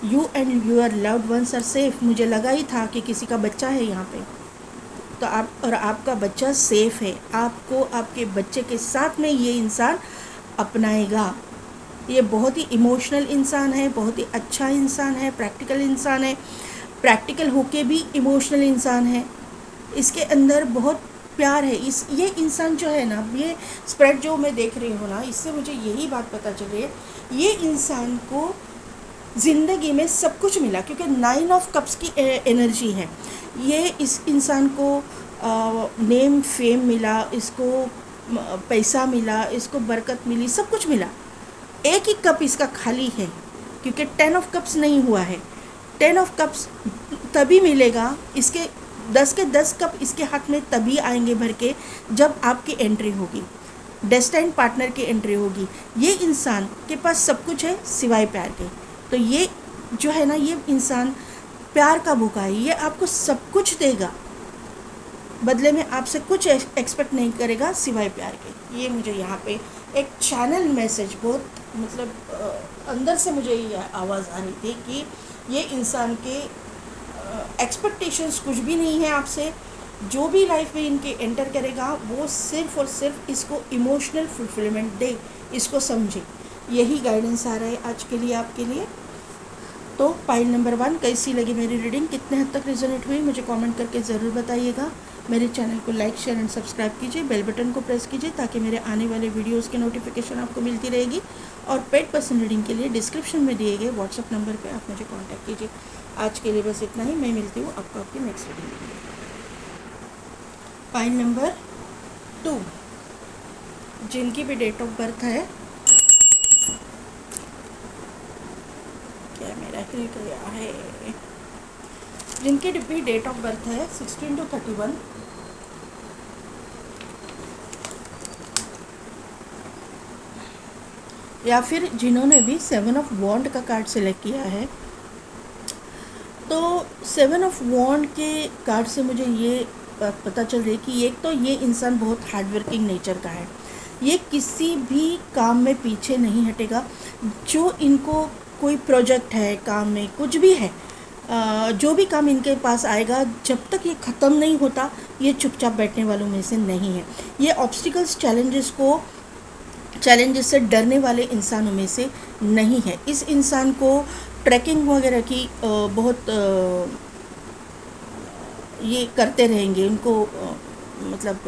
[SPEAKER 1] You and your loved ones are safe. मुझे लगा ही था कि किसी का बच्चा है यहाँ पे, तो आप और आपका बच्चा सेफ़ है। आपको आपके बच्चे के साथ में ये इंसान अपनाएगा। ये बहुत ही इमोशनल इंसान है, बहुत ही अच्छा इंसान है, प्रैक्टिकल इंसान है, प्रैक्टिकल होके भी इमोशनल इंसान है। इसके अंदर बहुत प्यार है। ये इंसान जो है ना, ये स्प्रेड जो मैं देख रही हूँ ना, इससे मुझे यही बात पता चल रही है, ये इंसान को ज़िंदगी में सब कुछ मिला, क्योंकि 9 ऑफ कप्स की एनर्जी है। ये इस इंसान को नेम फेम मिला, इसको पैसा मिला, इसको बरकत मिली, सब कुछ मिला। एक ही कप इसका खाली है, क्योंकि 10 ऑफ कप्स नहीं हुआ है। 10 ऑफ कप्स तभी मिलेगा, इसके 10 के 10 कप इसके हाथ में तभी आएंगे भर के, जब आपकी एंट्री होगी, डेस्टाइन पार्टनर की एंट्री होगी। ये इंसान के पास सब कुछ है सिवाय प्यार के। तो ये जो है ना, ये इंसान प्यार का भूखा है। ये आपको सब कुछ देगा, बदले में आपसे कुछ एक्सपेक्ट नहीं करेगा सिवाय प्यार के। ये मुझे यहाँ पे एक चैनल मैसेज बहुत मतलब अंदर से मुझे ये आवाज़ आ रही थी कि ये इंसान के एक्सपेक्टेशंस कुछ भी नहीं है आपसे। जो भी लाइफ में इनके एंटर करेगा वो सिर्फ़ और सिर्फ इसको इमोशनल फुलफिलमेंट दे, इसको समझे। यही गाइडेंस आ रहा है आज के लिए आपके लिए। तो पाइल नंबर 1 कैसी लगी मेरी रीडिंग, कितने हद तक रिजोनेट हुई, मुझे कमेंट करके ज़रूर बताइएगा। मेरे चैनल को लाइक शेयर एंड सब्सक्राइब कीजिए, बेल बटन को प्रेस कीजिए, ताकि मेरे आने वाले वीडियोस की नोटिफिकेशन आपको मिलती रहेगी। और पेड पर्सन रीडिंग के लिए डिस्क्रिप्शन में दिए गए व्हाट्सएप नंबर पे आप मुझे कांटेक्ट कीजिए। आज के लिए बस इतना ही। मैं मिलती हूँ आपको आपकी नेक्स्ट रीडिंग के लिए। पाइल नंबर 2, जिनकी भी डेट ऑफ बर्थ है, क्या मेरा हिल गया है, जिनकी भी डेट ऑफ बर्थ है 16 to 31, या फिर जिन्होंने भी 7 ऑफ वॉन्ड का कार्ड सिलेक्ट किया है, तो 7 ऑफ वॉन्ड के कार्ड से मुझे ये पता चल रही है कि एक तो ये इंसान बहुत हार्डवर्किंग नेचर का है। ये किसी भी काम में पीछे नहीं हटेगा। जो इनको कोई प्रोजेक्ट है, काम में कुछ भी है, जो भी काम इनके पास आएगा, जब तक ये ख़त्म नहीं होता, ये चुपचाप बैठने वालों में से नहीं है। ये ऑब्स्टिकल्स चैलेंजेस से डरने वाले इंसानों में से नहीं है। इस इंसान को ट्रैकिंग वगैरह की बहुत ये करते रहेंगे, उनको मतलब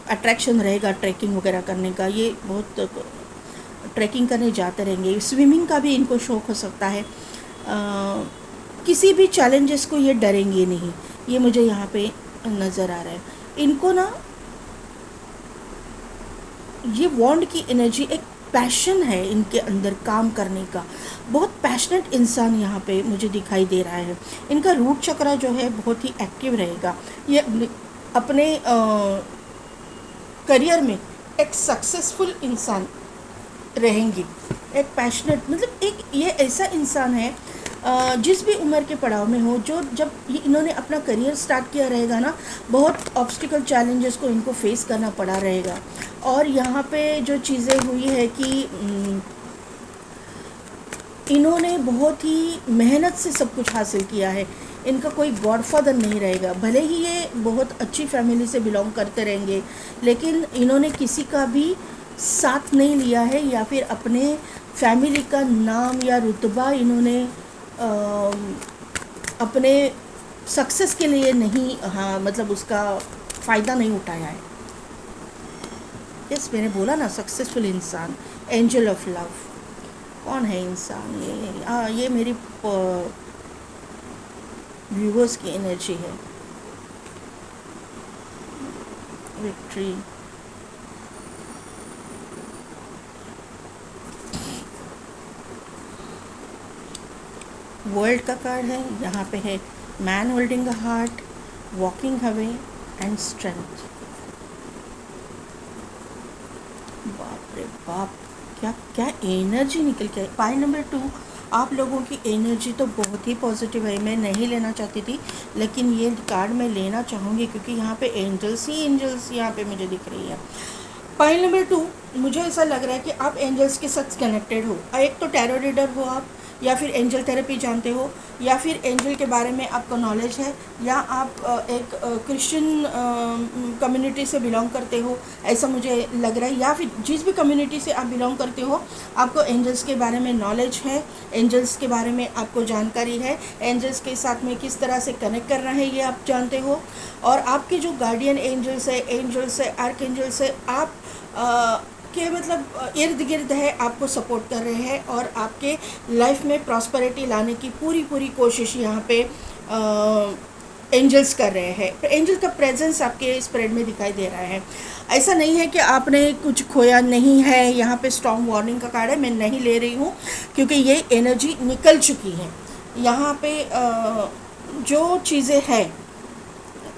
[SPEAKER 1] अट्रैक्शन रहेगा ट्रैकिंग वगैरह करने का। ये बहुत ट्रैकिंग करने जाते रहेंगे। स्विमिंग का भी इनको शौक़ हो सकता है। किसी भी चैलेंजेस को ये डरेंगे नहीं, ये मुझे यहाँ पे नज़र आ रहा है। इनको ना ये वॉन्ड की एनर्जी, एक पैशन है इनके अंदर काम करने का। बहुत पैशनेट इंसान यहाँ पे मुझे दिखाई दे रहा है। इनका रूट चक्रा जो है बहुत ही एक्टिव रहेगा। ये अपने करियर में एक सक्सेसफुल इंसान रहेंगे। एक पैशनेट मतलब एक ये ऐसा इंसान है, जिस भी उम्र के पड़ाव में हो, जो जब इन्होंने अपना करियर स्टार्ट किया रहेगा ना, बहुत ऑब्स्टिकल चैलेंजेस को इनको फेस करना पड़ा रहेगा। और यहाँ पे जो चीज़ें हुई है कि इन्होंने बहुत ही मेहनत से सब कुछ हासिल किया है। इनका कोई गॉडफादर नहीं रहेगा। भले ही ये बहुत अच्छी फैमिली से बिलोंग करते रहेंगे, लेकिन इन्होंने किसी का भी साथ नहीं लिया है, या फिर अपने फैमिली का नाम या रुतबा इन्होंने अपने सक्सेस के लिए नहीं, हाँ मतलब उसका फ़ायदा नहीं उठाया है। यस, मैंने बोला ना, सक्सेसफुल इंसान, एंजल ऑफ लव। कौन है इंसान ये मेरी व्यूवर्स की एनर्जी है। विक्ट्री, वर्ल्ड का कार्ड है। यहाँ पे है man holding a heart, walking away and strength. बाप रे बाप, क्या क्या एनर्जी निकल के आई। पाई नंबर 2, आप लोगों की एनर्जी तो बहुत ही पॉजिटिव है। मैं नहीं लेना चाहती थी, लेकिन ये कार्ड मैं लेना चाहूँगी क्योंकि यहाँ पे एंजल्स ही एंजल्स यहाँ पे मुझे दिख रही है। पॉइंट नंबर 2, मुझे ऐसा लग रहा है कि आप एंजल्स के साथ कनेक्टेड हो। एक तो टैरो रीडर हो आप, या फिर एंजल थेरेपी जानते हो, या फिर एंजल के बारे में आपको नॉलेज है, या आप एक क्रिश्चियन कम्युनिटी से बिलोंग करते हो, ऐसा मुझे लग रहा है। या फिर जिस भी कम्युनिटी से आप बिलोंग करते हो, आपको एंजल्स के बारे में नॉलेज है, एंजल्स के बारे में आपको जानकारी है, एंजल्स के साथ में किस तरह से कनेक्ट करना है ये आप जानते हो। और आपके जो गार्डियन एंजल्स है, आर्क एंजल्स है, आप के मतलब इर्द गिर्द है, आपको सपोर्ट कर रहे हैं और आपके लाइफ में प्रॉस्पेरिटी लाने की पूरी कोशिश यहाँ पे एंजल्स कर रहे हैं। एंजल का प्रेजेंस आपके स्प्रेड में दिखाई दे रहा है। ऐसा नहीं है कि आपने कुछ खोया नहीं है। यहाँ पे स्ट्रॉन्ग वार्निंग का कार्ड है, मैं नहीं ले रही हूँ क्योंकि ये एनर्जी निकल चुकी है। यहाँ पे जो चीज़ें हैं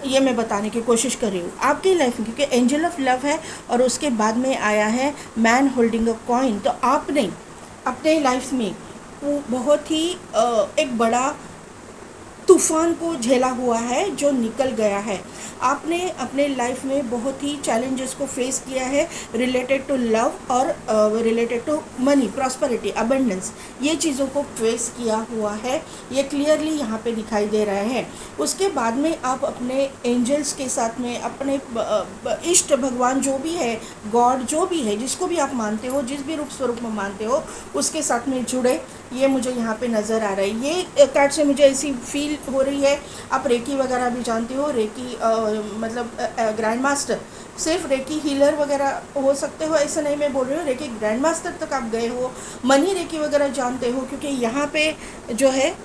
[SPEAKER 1] ये मैं बताने की कोशिश कर रही हूँ आपकी लाइफ में, क्योंकि एंजल ऑफ लव है और उसके बाद में आया है मैन होल्डिंग अ कॉइन। तो आपने अपने लाइफ में वो बहुत ही एक बड़ा तूफ़ान को झेला हुआ है जो निकल गया है। आपने अपने लाइफ में बहुत ही चैलेंजेस को फेस किया है रिलेटेड टू लव और related to money, prosperity, abundance, ये चीज़ों को फेस किया हुआ है। ये क्लियरली यहाँ पे दिखाई दे रहा है। उसके बाद में आप अपने एंजल्स के साथ में अपने इष्ट भगवान जो भी है, गॉड जो भी है, जिसको भी आप मानते हो, जिस भी रूप स्वरूप में मानते हो, उसके साथ में जुड़े, ये मुझे यहाँ पे नज़र आ रहा है। ये कार्ड से मुझे ऐसी फील हो रही है। आप रेकी वगैरह भी जानते हो, रेकी मतलब ग्रैंड मास्टर, सिर्फ रेकी हीलर वगैरह हो सकते हो ऐसा नहीं मैं बोल रही हूँ, रेकी ग्रैंड मास्टर तक आप गए हो, मनी रेकी वगैरह जानते हो, क्योंकि यहाँ पे जो है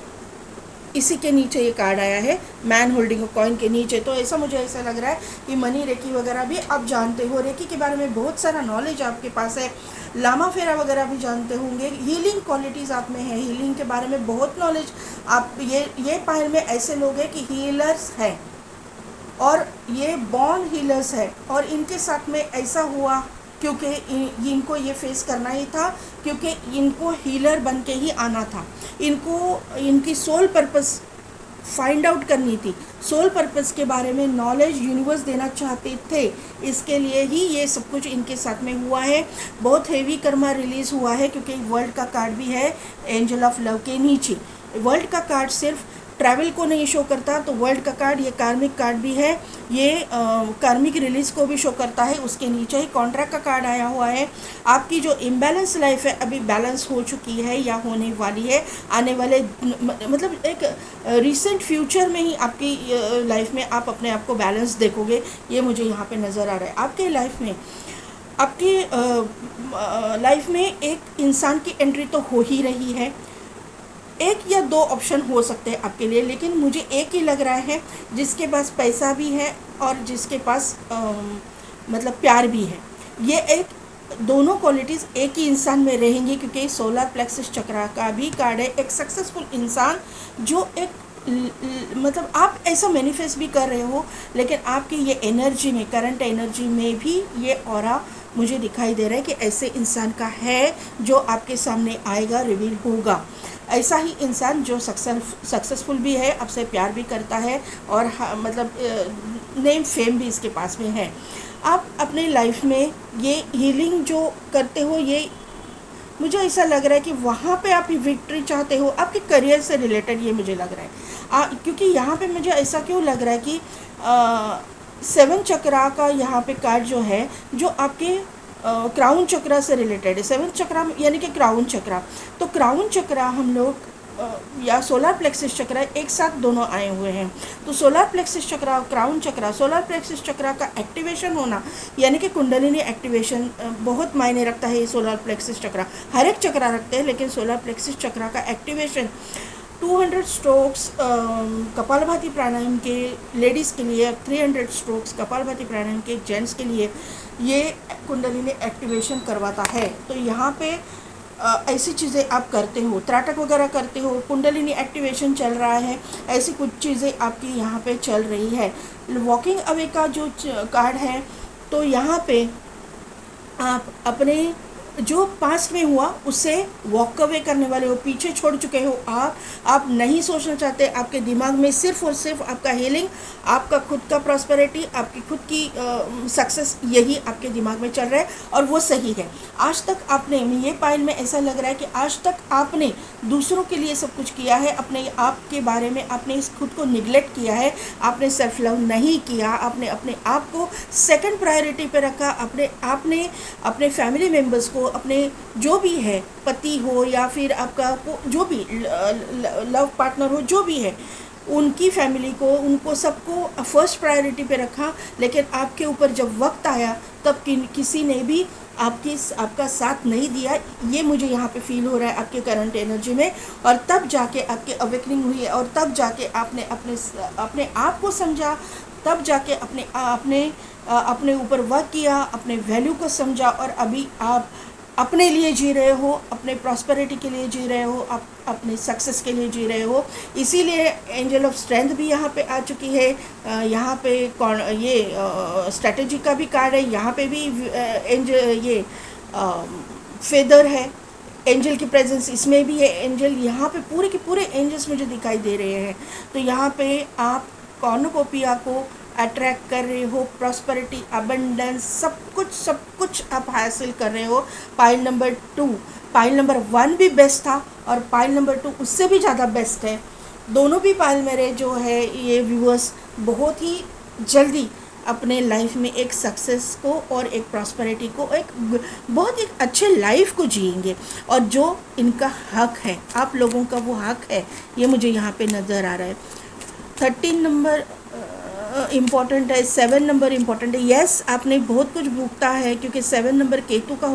[SPEAKER 1] इसी के नीचे ये कार्ड आया है मैन होल्डिंग अ कॉइन के नीचे। तो ऐसा मुझे ऐसा लग रहा है कि मनी रेकी वगैरह भी आप जानते हो, रेकी के बारे में बहुत सारा नॉलेज आपके पास है, लामा फेरा वगैरह भी जानते होंगे, हीलिंग क्वालिटीज़ आप में है, हीलिंग के बारे में बहुत नॉलेज आप ये पाइल में ऐसे लोग हैं कि हीलर्स हैं और ये बॉर्न हीलर्स है। और इनके साथ में ऐसा हुआ क्योंकि इनको ये फेस करना ही था, क्योंकि इनको हीलर बन के ही आना था। इनको इनकी सोल पर्पस फाइंड आउट करनी थी, सोल पर्पस के बारे में नॉलेज यूनिवर्स देना चाहते थे, इसके लिए ही ये सब कुछ इनके साथ में हुआ है। बहुत हेवी कर्मा रिलीज़ हुआ है क्योंकि वर्ल्ड का कार्ड भी है एंजल ऑफ लव के नीचे। वर्ल्ड का कार्ड सिर्फ ट्रैवल को नहीं शो करता, तो वर्ल्ड का कार्ड ये कार्मिक कार्ड भी है, ये कार्मिक रिलीज़ को भी शो करता है। उसके नीचे ही कॉन्ट्रैक्ट का कार्ड आया हुआ है। आपकी जो इम्बैलेंस लाइफ है अभी बैलेंस हो चुकी है या होने वाली है, आने वाले मतलब एक रिसेंट फ्यूचर में ही आपकी लाइफ में आप अपने आप को बैलेंस देखोगे, ये मुझे यहाँ पे नज़र आ रहा है। आपके लाइफ में आपकी लाइफ में एक इंसान की एंट्री तो हो ही रही है। एक या दो ऑप्शन हो सकते हैं आपके लिए, लेकिन मुझे एक ही लग रहा है, जिसके पास पैसा भी है और जिसके पास मतलब प्यार भी है। ये एक दोनों क्वालिटीज़ एक ही इंसान में रहेंगी, क्योंकि सोलर प्लेक्सस चक्र का भी कार्ड है एक सक्सेसफुल इंसान जो एक मतलब आप ऐसा मैनिफेस्ट भी कर रहे हो, लेकिन आपकी ये एनर्जी में, करंट एनर्जी में भी ये ऑरा मुझे दिखाई दे रहा है कि ऐसे इंसान का है जो आपके सामने आएगा, रिवील होगा। ऐसा ही इंसान जो सक्सेसफुल भी है, आपसे प्यार भी करता है और मतलब नेम फेम भी इसके पास में है। आप अपने लाइफ में ये हीलिंग जो करते हो, ये मुझे ऐसा लग रहा है कि वहाँ पे आप विक्ट्री चाहते हो आपके करियर से रिलेटेड, ये मुझे लग रहा है। क्योंकि यहाँ पे मुझे ऐसा क्यों लग रहा है कि 7 चक्रा का यहाँ पे कार्ड जो है, जो आपके क्राउन चक्रा से रिलेटेड है। 7 चक्रा यानी कि क्राउन चक्रा, तो क्राउन चक्रा हम लोग या सोलर प्लेक्सस चक्रा एक साथ दोनों आए हुए हैं। तो सोलर प्लेक्सस चक्रा, क्राउन चक्रा, सोलर प्लेक्सस चक्रा का एक्टिवेशन होना यानी कि कुंडलिनी एक्टिवेशन बहुत मायने रखता है। ये सोलर प्लेक्सस चक्रा हर एक चक्रा रखते हैं, लेकिन सोलर प्लेक्सस चक्रा का एक्टिवेशन 200 स्ट्रोक्स कपालभाति प्राणायाम के लेडीज़ के लिए, 300 स्ट्रोक्स कपालभाति प्राणायाम के जेंट्स के लिए ये कुंडलिनी एक्टिवेशन करवाता है। तो यहाँ पे ऐसी चीज़ें आप करते हो, त्राटक वगैरह करते हो, कुंडलिनी एक्टिवेशन चल रहा है, ऐसी कुछ चीज़ें आपकी यहाँ पे चल रही है। वॉकिंग अवे का जो कार्ड है, तो यहाँ पे आप अपने जो पास्ट में हुआ उससे वॉक अवे करने वाले हो, पीछे छोड़ चुके हो आप नहीं सोचना चाहते। आपके दिमाग में सिर्फ और सिर्फ आपका हीलिंग, आपका खुद का प्रॉस्पेरिटी, आपकी खुद की सक्सेस, यही आपके दिमाग में चल रहा है और वो सही है। आज तक आपने, ये पाइल में ऐसा लग रहा है कि आज तक आपने दूसरों के लिए सब कुछ किया है, अपने आप के बारे में आपने इस खुद को निगलेक्ट किया है, आपने सेल्फ लव नहीं किया, आपने अपने आप को सेकंड प्रायोरिटी पे रखा, आपने अपने फैमिली मेम्बर्स को, अपने जो भी है, पति हो या फिर आपका जो भी लव पार्टनर हो, जो भी है, उनकी फैमिली को, उनको सबको फर्स्ट प्रायोरिटी पे रखा। लेकिन आपके ऊपर जब वक्त आया तब किसी ने भी आपका साथ नहीं दिया। ये मुझे यहाँ पे फील हो रहा है आपके करंट एनर्जी में। और तब जाके आपकी अवेकनिंग हुई है और तब जाके आपने अपने आप को समझा, तब जाके अपने ऊपर वर्क किया, अपने वैल्यू को समझा और अभी आप अपने लिए जी रहे हो, अपने प्रॉस्पेरिटी के लिए जी रहे हो, आप अपने सक्सेस के लिए जी रहे हो। इसीलिए एंजल ऑफ स्ट्रेंथ भी यहाँ पे आ चुकी है। यहाँ पे ये स्ट्रेटजी का भी कार्ड है, यहाँ पे भी एंजल ये फेदर है, एंजल की प्रेजेंस इसमें भी है। एंजल यहाँ पे पूरे के पूरे एंजल्स मुझे दिखाई दे रहे हैं। तो यहाँ पे आप कॉर्नुकोपिया को अट्रैक्ट कर रहे हो, प्रॉस्पेरिटी, अबंडेंस, सब कुछ आप हासिल कर रहे हो। पाइल नंबर 2, पाइल नंबर 1 भी बेस्ट था और पाइल नंबर 2 उससे भी ज़्यादा बेस्ट है। दोनों भी पाइल मेरे जो है ये व्यूअर्स बहुत ही जल्दी अपने लाइफ में एक सक्सेस को और एक प्रॉस्पेरिटी को, एक बहुत एक अच्छे लाइफ को जिएंगे। और जो इनका हक है, आप लोगों का वो हक है, ये मुझे यहाँ पे नज़र आ रहा है। 13 नंबर इम्पॉर्टेंट है, 7 नंबर इम्पॉर्टेंट है। यस, आपने बहुत कुछ भुगता है क्योंकि 7 नंबर केतु का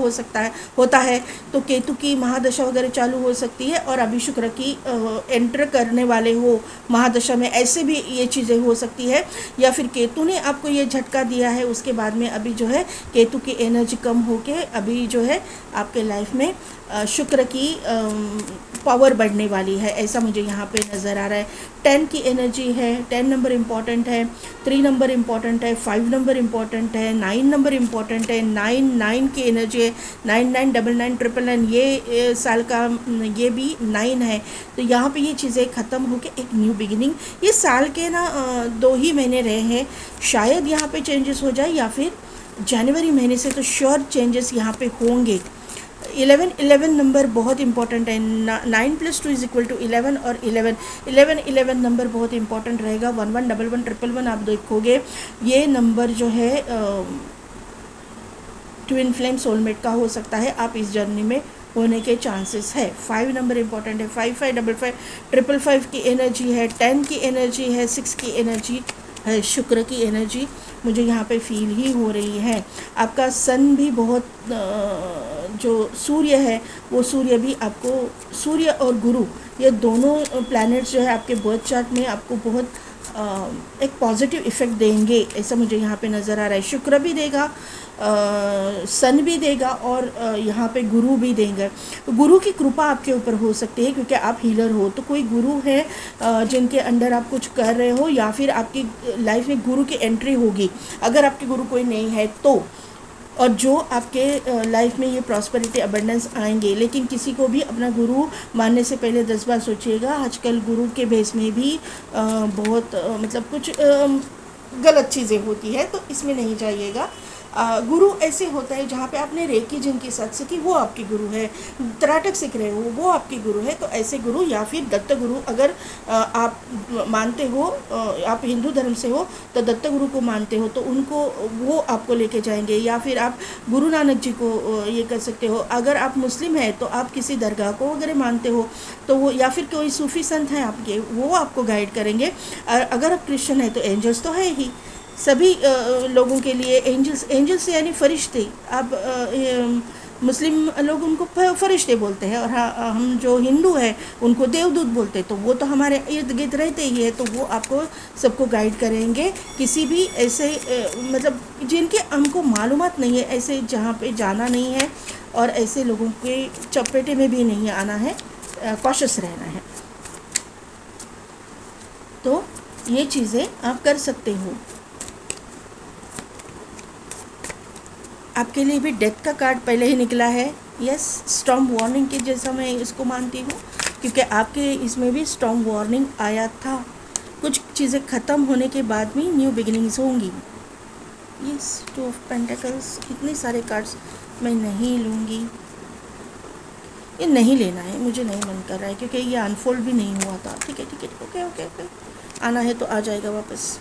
[SPEAKER 1] होता है तो केतु की महादशा वगैरह चालू हो सकती है और अभी शुक्र की एंटर करने वाले हो महादशा में, ऐसे भी ये चीज़ें हो सकती है। या फिर केतु ने आपको ये झटका दिया है, उसके बाद में अभी जो है केतु की एनर्जी कम होके अभी जो है आपके लाइफ में शुक्र की पावर बढ़ने वाली है, ऐसा मुझे यहाँ पे नज़र आ रहा है। 10 की एनर्जी है, 10 नंबर इम्पॉर्टेंट है, 3 नंबर इम्पॉर्टेंट है, 5 नंबर इम्पॉर्टेंट है, 9 नंबर इम्पॉर्टेंट है, 9 की एनर्जी है, 999999, ये साल का ये भी 9 है। तो यहाँ पे ये चीज़ें ख़त्म होके एक न्यू बिगिनिंग, ये साल के ना 2 ही महीने रहे हैं, शायद यहाँ पे चेंजेस हो जाए या फिर जनवरी महीने से तो श्योर चेंजेस यहाँ पे होंगे। 11 नंबर बहुत इंपॉर्टेंट है, 9 + 2 = 11 और 11 नंबर बहुत इंपॉर्टेंट रहेगा। 111111 आप देखोगे ये नंबर जो है ट्विन फ्लेम सोलमेट का हो सकता है, आप इस जर्नी में होने के चांसेस है। 5 नंबर इंपॉर्टेंट है, 5555 555 की एनर्जी है, 10 की एनर्जी है, 6 की एनर्जी है, शुक्र की एनर्जी मुझे यहाँ पे फील ही हो रही है। आपका सन भी बहुत जो सूर्य है वो सूर्य भी आपको, सूर्य और गुरु ये दोनों प्लैनेट्स जो है आपके बर्थ चार्ट में आपको बहुत एक पॉजिटिव इफ़ेक्ट देंगे, ऐसा मुझे यहाँ पे नज़र आ रहा है। शुक्र भी देगा, सन भी देगा और यहाँ पे गुरु भी देंगे। गुरु की कृपा आपके ऊपर हो सकती है क्योंकि आप हीलर हो, तो कोई गुरु है जिनके अंडर आप कुछ कर रहे हो या फिर आपकी लाइफ में गुरु की एंट्री होगी। अगर आपके गुरु कोई नहीं है तो, और जो आपके लाइफ में ये प्रॉस्पेरिटी अबंडेंस आएंगे। लेकिन किसी को भी अपना गुरु मानने से पहले 10 बार सोचिएगा। आजकल गुरु के बेस में भी बहुत मतलब कुछ गलत चीज़ें होती है, तो इसमें नहीं जाइएगा। गुरु ऐसे होता है जहाँ पे आपने रेकी जिनकी साथ सीखी वो आपकी गुरु है, तराटक सीख रहे हो वो आपकी गुरु है। तो ऐसे गुरु या फिर दत्त गुरु अगर आप मानते हो, आप हिंदू धर्म से हो तो दत्त गुरु को मानते हो तो उनको वो आपको लेके जाएंगे। या फिर आप गुरु नानक जी को ये कर सकते हो। अगर आप मुस्लिम है तो आप किसी दरगाह को वगैरह मानते हो तो वो, या फिर कोई सूफ़ी संत हैं आपके, वो आपको गाइड करेंगे। अगर आप क्रिश्चियन है तो एंजल्स तो है ही सभी लोगों के लिए। एंजल्स यानी फरिश्ते, आप मुस्लिम लोग उनको फरिश्ते बोलते हैं और हम जो हिंदू हैं उनको देवदूत बोलते हैं। तो वो तो हमारे इर्द गिर्द रहते ही है, तो वो आपको सबको गाइड करेंगे। किसी भी ऐसे मतलब जिनके हमको मालूमात नहीं है, ऐसे जहाँ पे जाना नहीं है और ऐसे लोगों के चपेटे में भी नहीं आना है, कॉशियस रहना है। तो ये चीज़ें आप कर सकते हो। आपके लिए भी डेथ का कार्ड पहले ही निकला है, यस, स्टॉर्म वार्निंग के जैसा मैं इसको मानती हूँ, क्योंकि आपके इसमें भी स्टॉर्म वार्निंग आया था। कुछ चीज़ें ख़त्म होने के बाद भी न्यू बिगिनिंग्स होंगी। Yes, 2 of pentacles. इतने सारे कार्ड्स मैं नहीं लूँगी, ये नहीं लेना है, मुझे नहीं मन कर रहा है, क्योंकि ये अनफोल्ड भी नहीं हुआ था। ठीक है, ठीक है, ओके ओके ओके, आना है तो आ जाएगा वापस।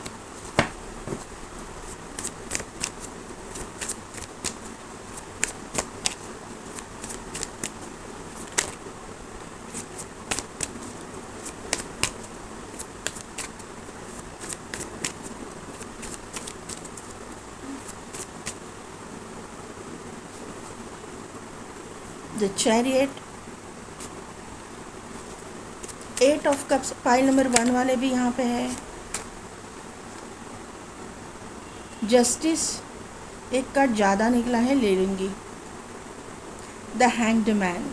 [SPEAKER 1] The chariot, 8 of cups, pile number 1 वाले भी यहाँ पे है। जस्टिस, एक कार्ड ज़्यादा निकला है, ले लूँगी। द हैंग्ड मैन,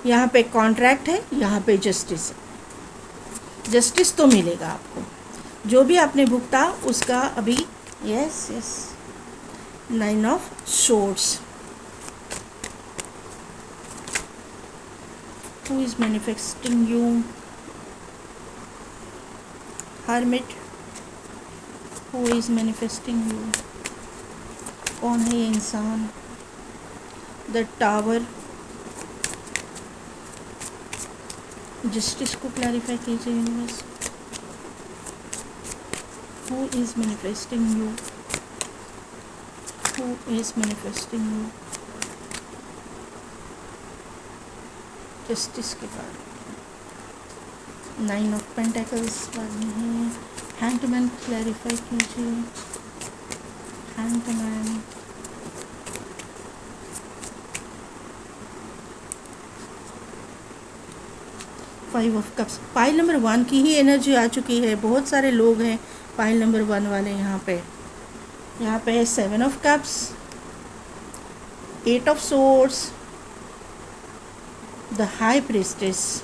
[SPEAKER 1] यहाँ पे कॉन्ट्रैक्ट है, यहाँ पे जस्टिस है। जस्टिस तो मिलेगा आपको, जो भी आपने भुगता उसका अभी। Yes yes, 9 of swords. Who is manifesting you? Hermit, who is manifesting you? कौन है ये इंसान? द टावर, जस्टिस को क्लैरिफाई कीजिए universe. Who is manifesting you? Who is manifesting you? Justice के बाद 9 ऑफ पेंटिकल्स बाद में है। हैंडमैन क्लैरिफाई कीजिए। Handman, five of cups, pile number 1 की ही एनर्जी आ चुकी है। बहुत सारे लोग हैं पाइल नंबर 1 वाले यहाँ पे है 7 of cups, 8 of swords, the high priestess.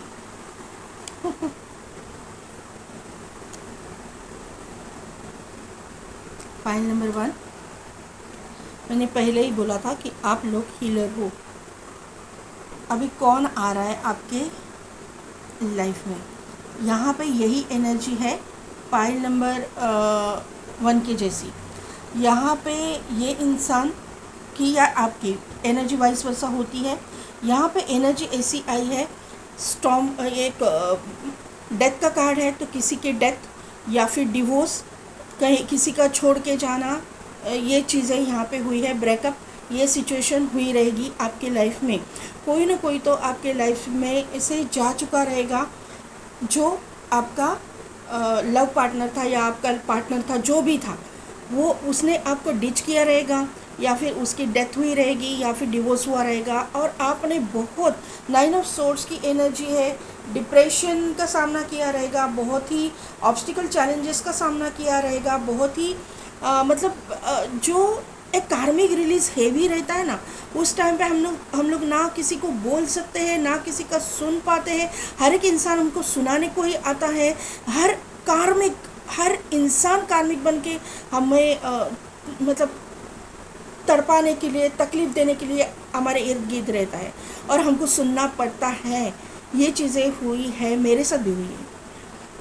[SPEAKER 1] Pile number 1, मैंने पहले ही बोला था कि आप लोग हीलर हो। अभी कौन आ रहा है आपके लाइफ में? यहाँ पे यही एनर्जी है पाइल नंबर 1 के जैसी। यहाँ पे ये इंसान की या आपकी एनर्जी वाइस वर्सा होती है। यहाँ पे एनर्जी ऐसी आई है, स्टॉर्म, एक डेथ का कार्ड है, तो किसी के डेथ या फिर डिवोर्स, कहीं किसी का छोड़ के जाना, ये चीज़ें यहाँ पे हुई है। ब्रेकअप, ये सिचुएशन हुई रहेगी आपके लाइफ में। कोई ना कोई तो आपके लाइफ में इसे जा चुका रहेगा, जो आपका लव पार्टनर था या आपका पार्टनर था, जो भी था, वो उसने आपको डिच किया रहेगा, या फिर उसकी डेथ हुई रहेगी, या फिर डिवोर्स हुआ रहेगा। और आपने बहुत 9 ऑफ सोर्ड्स की एनर्जी है, डिप्रेशन का सामना किया रहेगा, बहुत ही ऑब्स्टिकल चैलेंजेस का सामना किया रहेगा, बहुत ही जो एक कार्मिक रिलीज हेवी रहता है ना, उस टाइम पे हम लोग ना किसी को बोल सकते हैं, ना किसी का सुन पाते हैं। हर एक इंसान हमको सुनाने को ही आता है। हर इंसान कार्मिक बन के हमें तड़पाने के लिए, तकलीफ़ देने के लिए हमारे इर्द गिर्द रहता है, और हमको सुनना पड़ता है। ये चीज़ें हुई है, मेरे साथ भी हुई है।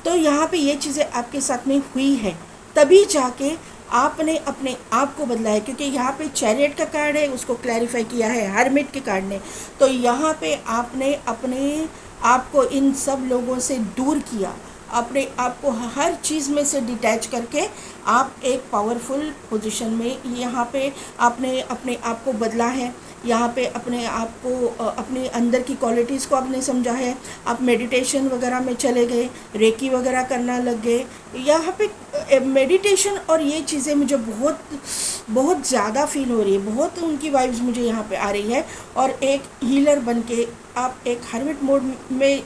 [SPEAKER 1] तो यहाँ पे ये चीज़ें आपके साथ में हुई है, तभी जाके आपने अपने आप को बदला है। क्योंकि यहाँ पे चैरियट का कार्ड है, उसको क्लैरिफाई किया है हर्मिट के कार्ड ने। तो यहाँ पे आपने अपने आप को इन सब लोगों से दूर किया, अपने आप को हर चीज़ में से डिटैच करके आप एक पावरफुल पोजीशन में यहाँ पे आपने अपने आप को बदला है। यहाँ पे अपने आप को, अपने अंदर की क्वालिटीज़ को आपने समझा है। आप मेडिटेशन वगैरह में चले गए, रेकी वगैरह करना लग गए। यहाँ पे मेडिटेशन और ये चीज़ें मुझे बहुत ज़्यादा फील हो रही है, बहुत उनकी वाइब्स मुझे यहाँ पे आ रही है। और एक हीलर बन के आप एक हर्मिट मोड में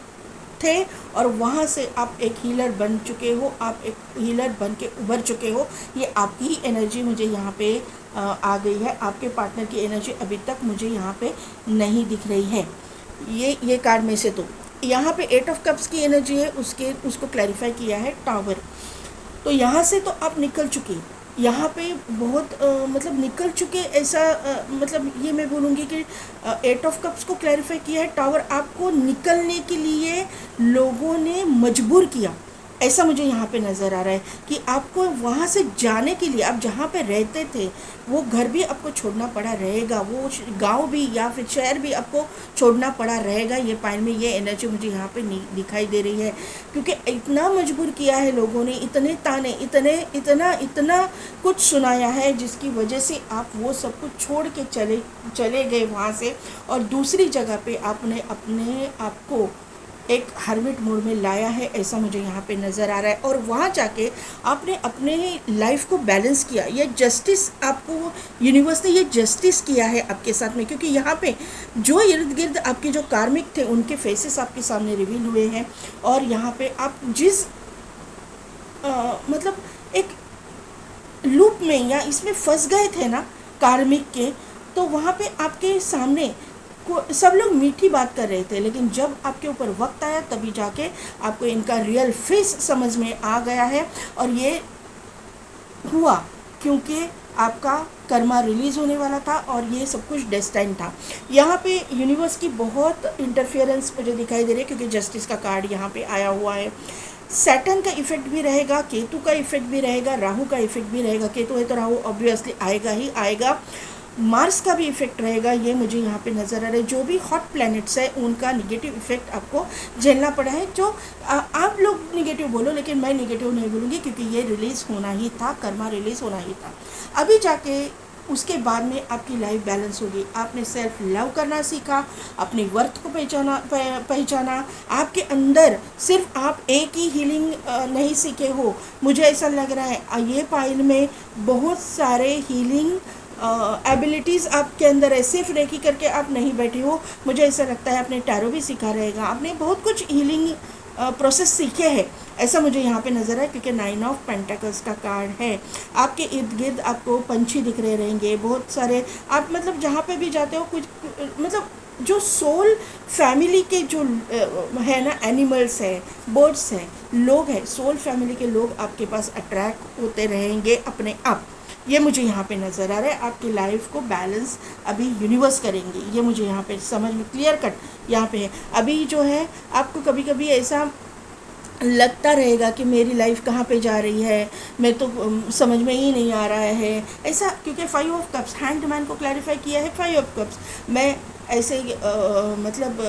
[SPEAKER 1] थे, और वहाँ से आप एक हीलर बन चुके हो, आप एक हीलर बन के उभर चुके हो। ये आपकी ही एनर्जी मुझे यहाँ पे आ गई है। आपके पार्टनर की एनर्जी अभी तक मुझे यहाँ पे नहीं दिख रही है। ये कार्ड में से तो यहाँ पे 8 ऑफ कप्स की एनर्जी है, उसको क्लैरिफाई किया है टावर। तो यहाँ से तो आप निकल चुके, यहाँ पे बहुत मतलब निकल चुके, ऐसा मतलब ये मैं बोलूँगी कि 8 ऑफ कप्स को क्लैरिफाई किया है टावर। आपको निकलने के लिए लोगों ने मजबूर किया, ऐसा मुझे यहाँ पे नज़र आ रहा है कि आपको वहाँ से जाने के लिए, आप जहाँ पे रहते थे वो घर भी आपको छोड़ना पड़ा रहेगा, वो गांव भी या फिर शहर भी आपको छोड़ना पड़ा रहेगा। ये पाइन में ये एनर्जी मुझे यहाँ पे दिखाई दे रही है, क्योंकि इतना मजबूर किया है लोगों ने, इतने ताने, इतना इतना कुछ सुनाया है, जिसकी वजह से आप वो सब कुछ छोड़ के चले गए वहाँ से, और दूसरी जगह पे आपने अपने आप को एक हर्मिट मोड में लाया है, ऐसा मुझे यहाँ पे नज़र आ रहा है। और वहाँ जाके आपने अपने लाइफ को बैलेंस किया, ये जस्टिस आपको, यूनिवर्स ने ये जस्टिस किया है आपके साथ में, क्योंकि यहाँ पे जो इर्द गिर्द आपके जो कार्मिक थे उनके फेसेस आपके सामने रिवील हुए हैं। और यहाँ पे आप जिस मतलब एक लूप में या इसमें फंस गए थे ना कार्मिक के, तो वहाँ पे आपके सामने को सब लोग मीठी बात कर रहे थे, लेकिन जब आपके ऊपर वक्त आया तभी जाके आपको इनका रियल फेस समझ में आ गया है। और ये हुआ क्योंकि आपका कर्मा रिलीज़ होने वाला था और ये सब कुछ डेस्टाइन था। यहाँ पे यूनिवर्स की बहुत इंटरफेरेंस मुझे दिखाई दे रही है, क्योंकि जस्टिस का कार्ड यहाँ पे आया हुआ है। सैटर्न का इफेक्ट भी रहेगा, केतु का इफेक्ट भी रहेगा, राहु का इफेक्ट भी रहेगा। केतु है तो राहु ऑब्वियसली आएगा ही आएगा। मार्स का भी इफेक्ट रहेगा, ये मुझे यहाँ पे नज़र आ रहा है। जो भी हॉट प्लैनेट्स है उनका निगेटिव इफेक्ट आपको झेलना पड़ा है। जो आप लोग निगेटिव बोलो, लेकिन मैं निगेटिव नहीं बोलूँगी, क्योंकि ये रिलीज़ होना ही था, कर्मा रिलीज़ होना ही था। अभी जाके उसके बाद में आपकी लाइफ बैलेंस होगी। आपने सेल्फ लव करना सीखा, अपनी वर्थ को पहचाना। आपके अंदर सिर्फ आप एक ही हीलिंग नहीं सीखे हो, मुझे ऐसा लग रहा है ये पाइल में बहुत सारे हीलिंग एबिलिटीज़ आपके अंदर है। सिर्फ रेकी करके आप नहीं बैठे हो, मुझे ऐसा लगता है आपने टैरो भी सीखा रहेगा, आपने बहुत कुछ हीलिंग प्रोसेस सीखे हैं, ऐसा मुझे यहाँ पे नज़र है। क्योंकि 9 ऑफ पेंटिकल्स का कार्ड है। आपके इर्द गिर्द आपको पंछी दिख रहे रहेंगे बहुत सारे। आप मतलब जहाँ पे भी जाते हो कुछ मतलब जो सोल फैमिली के जो है ना, एनिमल्स है, बर्ड्स हैं, लोग हैं, सोल फैमिली के लोग आपके पास अट्रैक्ट होते रहेंगे अपने आप। ये मुझे यहाँ पे नज़र आ रहा है। आपकी लाइफ को बैलेंस अभी यूनिवर्स करेंगे, ये मुझे यहाँ पे समझ में क्लियर कट यहाँ पे है। अभी जो है आपको कभी कभी ऐसा लगता रहेगा कि मेरी लाइफ कहाँ पे जा रही है, मैं तो समझ में ही नहीं आ रहा है ऐसा, क्योंकि 5 ऑफ कप्स हैंडमैन को क्लैरिफाई किया है। 5 ऑफ कप्स मैं ऐसे मतलब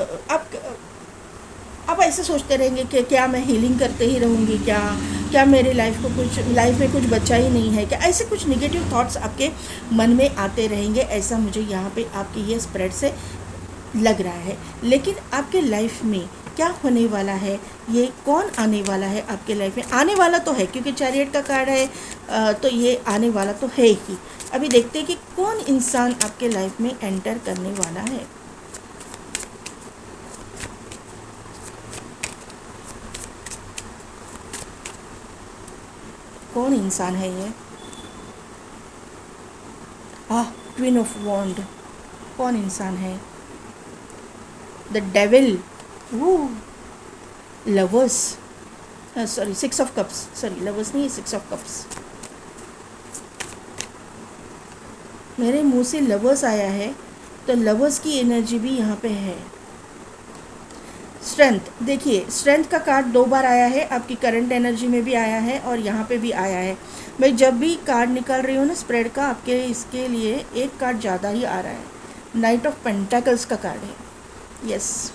[SPEAKER 1] आप ऐसे सोचते रहेंगे कि क्या मैं हीलिंग करते ही रहूँगी, क्या मेरे लाइफ में कुछ बचा ही नहीं है क्या, ऐसे कुछ निगेटिव थॉट्स आपके मन में आते रहेंगे, ऐसा मुझे यहाँ पे आपकी ये स्प्रेड से लग रहा है। लेकिन आपके लाइफ में क्या होने वाला है, ये कौन आने वाला है आपके लाइफ में, आने वाला तो है क्योंकि चैरियट का कार्ड है, तो ये आने वाला तो है ही। अभी देखते हैं कि कौन इंसान आपके लाइफ में एंटर करने वाला है। कौन इंसान है ये? क्वीन ऑफ वॉन्ड, कौन इंसान है? The devil, lovers, sorry 6 of cups, sorry lovers नहीं, 6 ऑफ कप्स। मेरे मुंह से लवर्स आया है, तो लवर्स की एनर्जी भी यहाँ पे है। स्ट्रेंथ, देखिए स्ट्रेंथ का कार्ड 2 बार आया है, आपकी करंट एनर्जी में भी आया है और यहाँ पे भी आया है। मैं जब भी कार्ड निकाल रही हूँ ना स्प्रेड का, आपके इसके लिए एक कार्ड ज़्यादा ही आ रहा है। नाइट ऑफ पेंटाकल्स का कार्ड है, यस।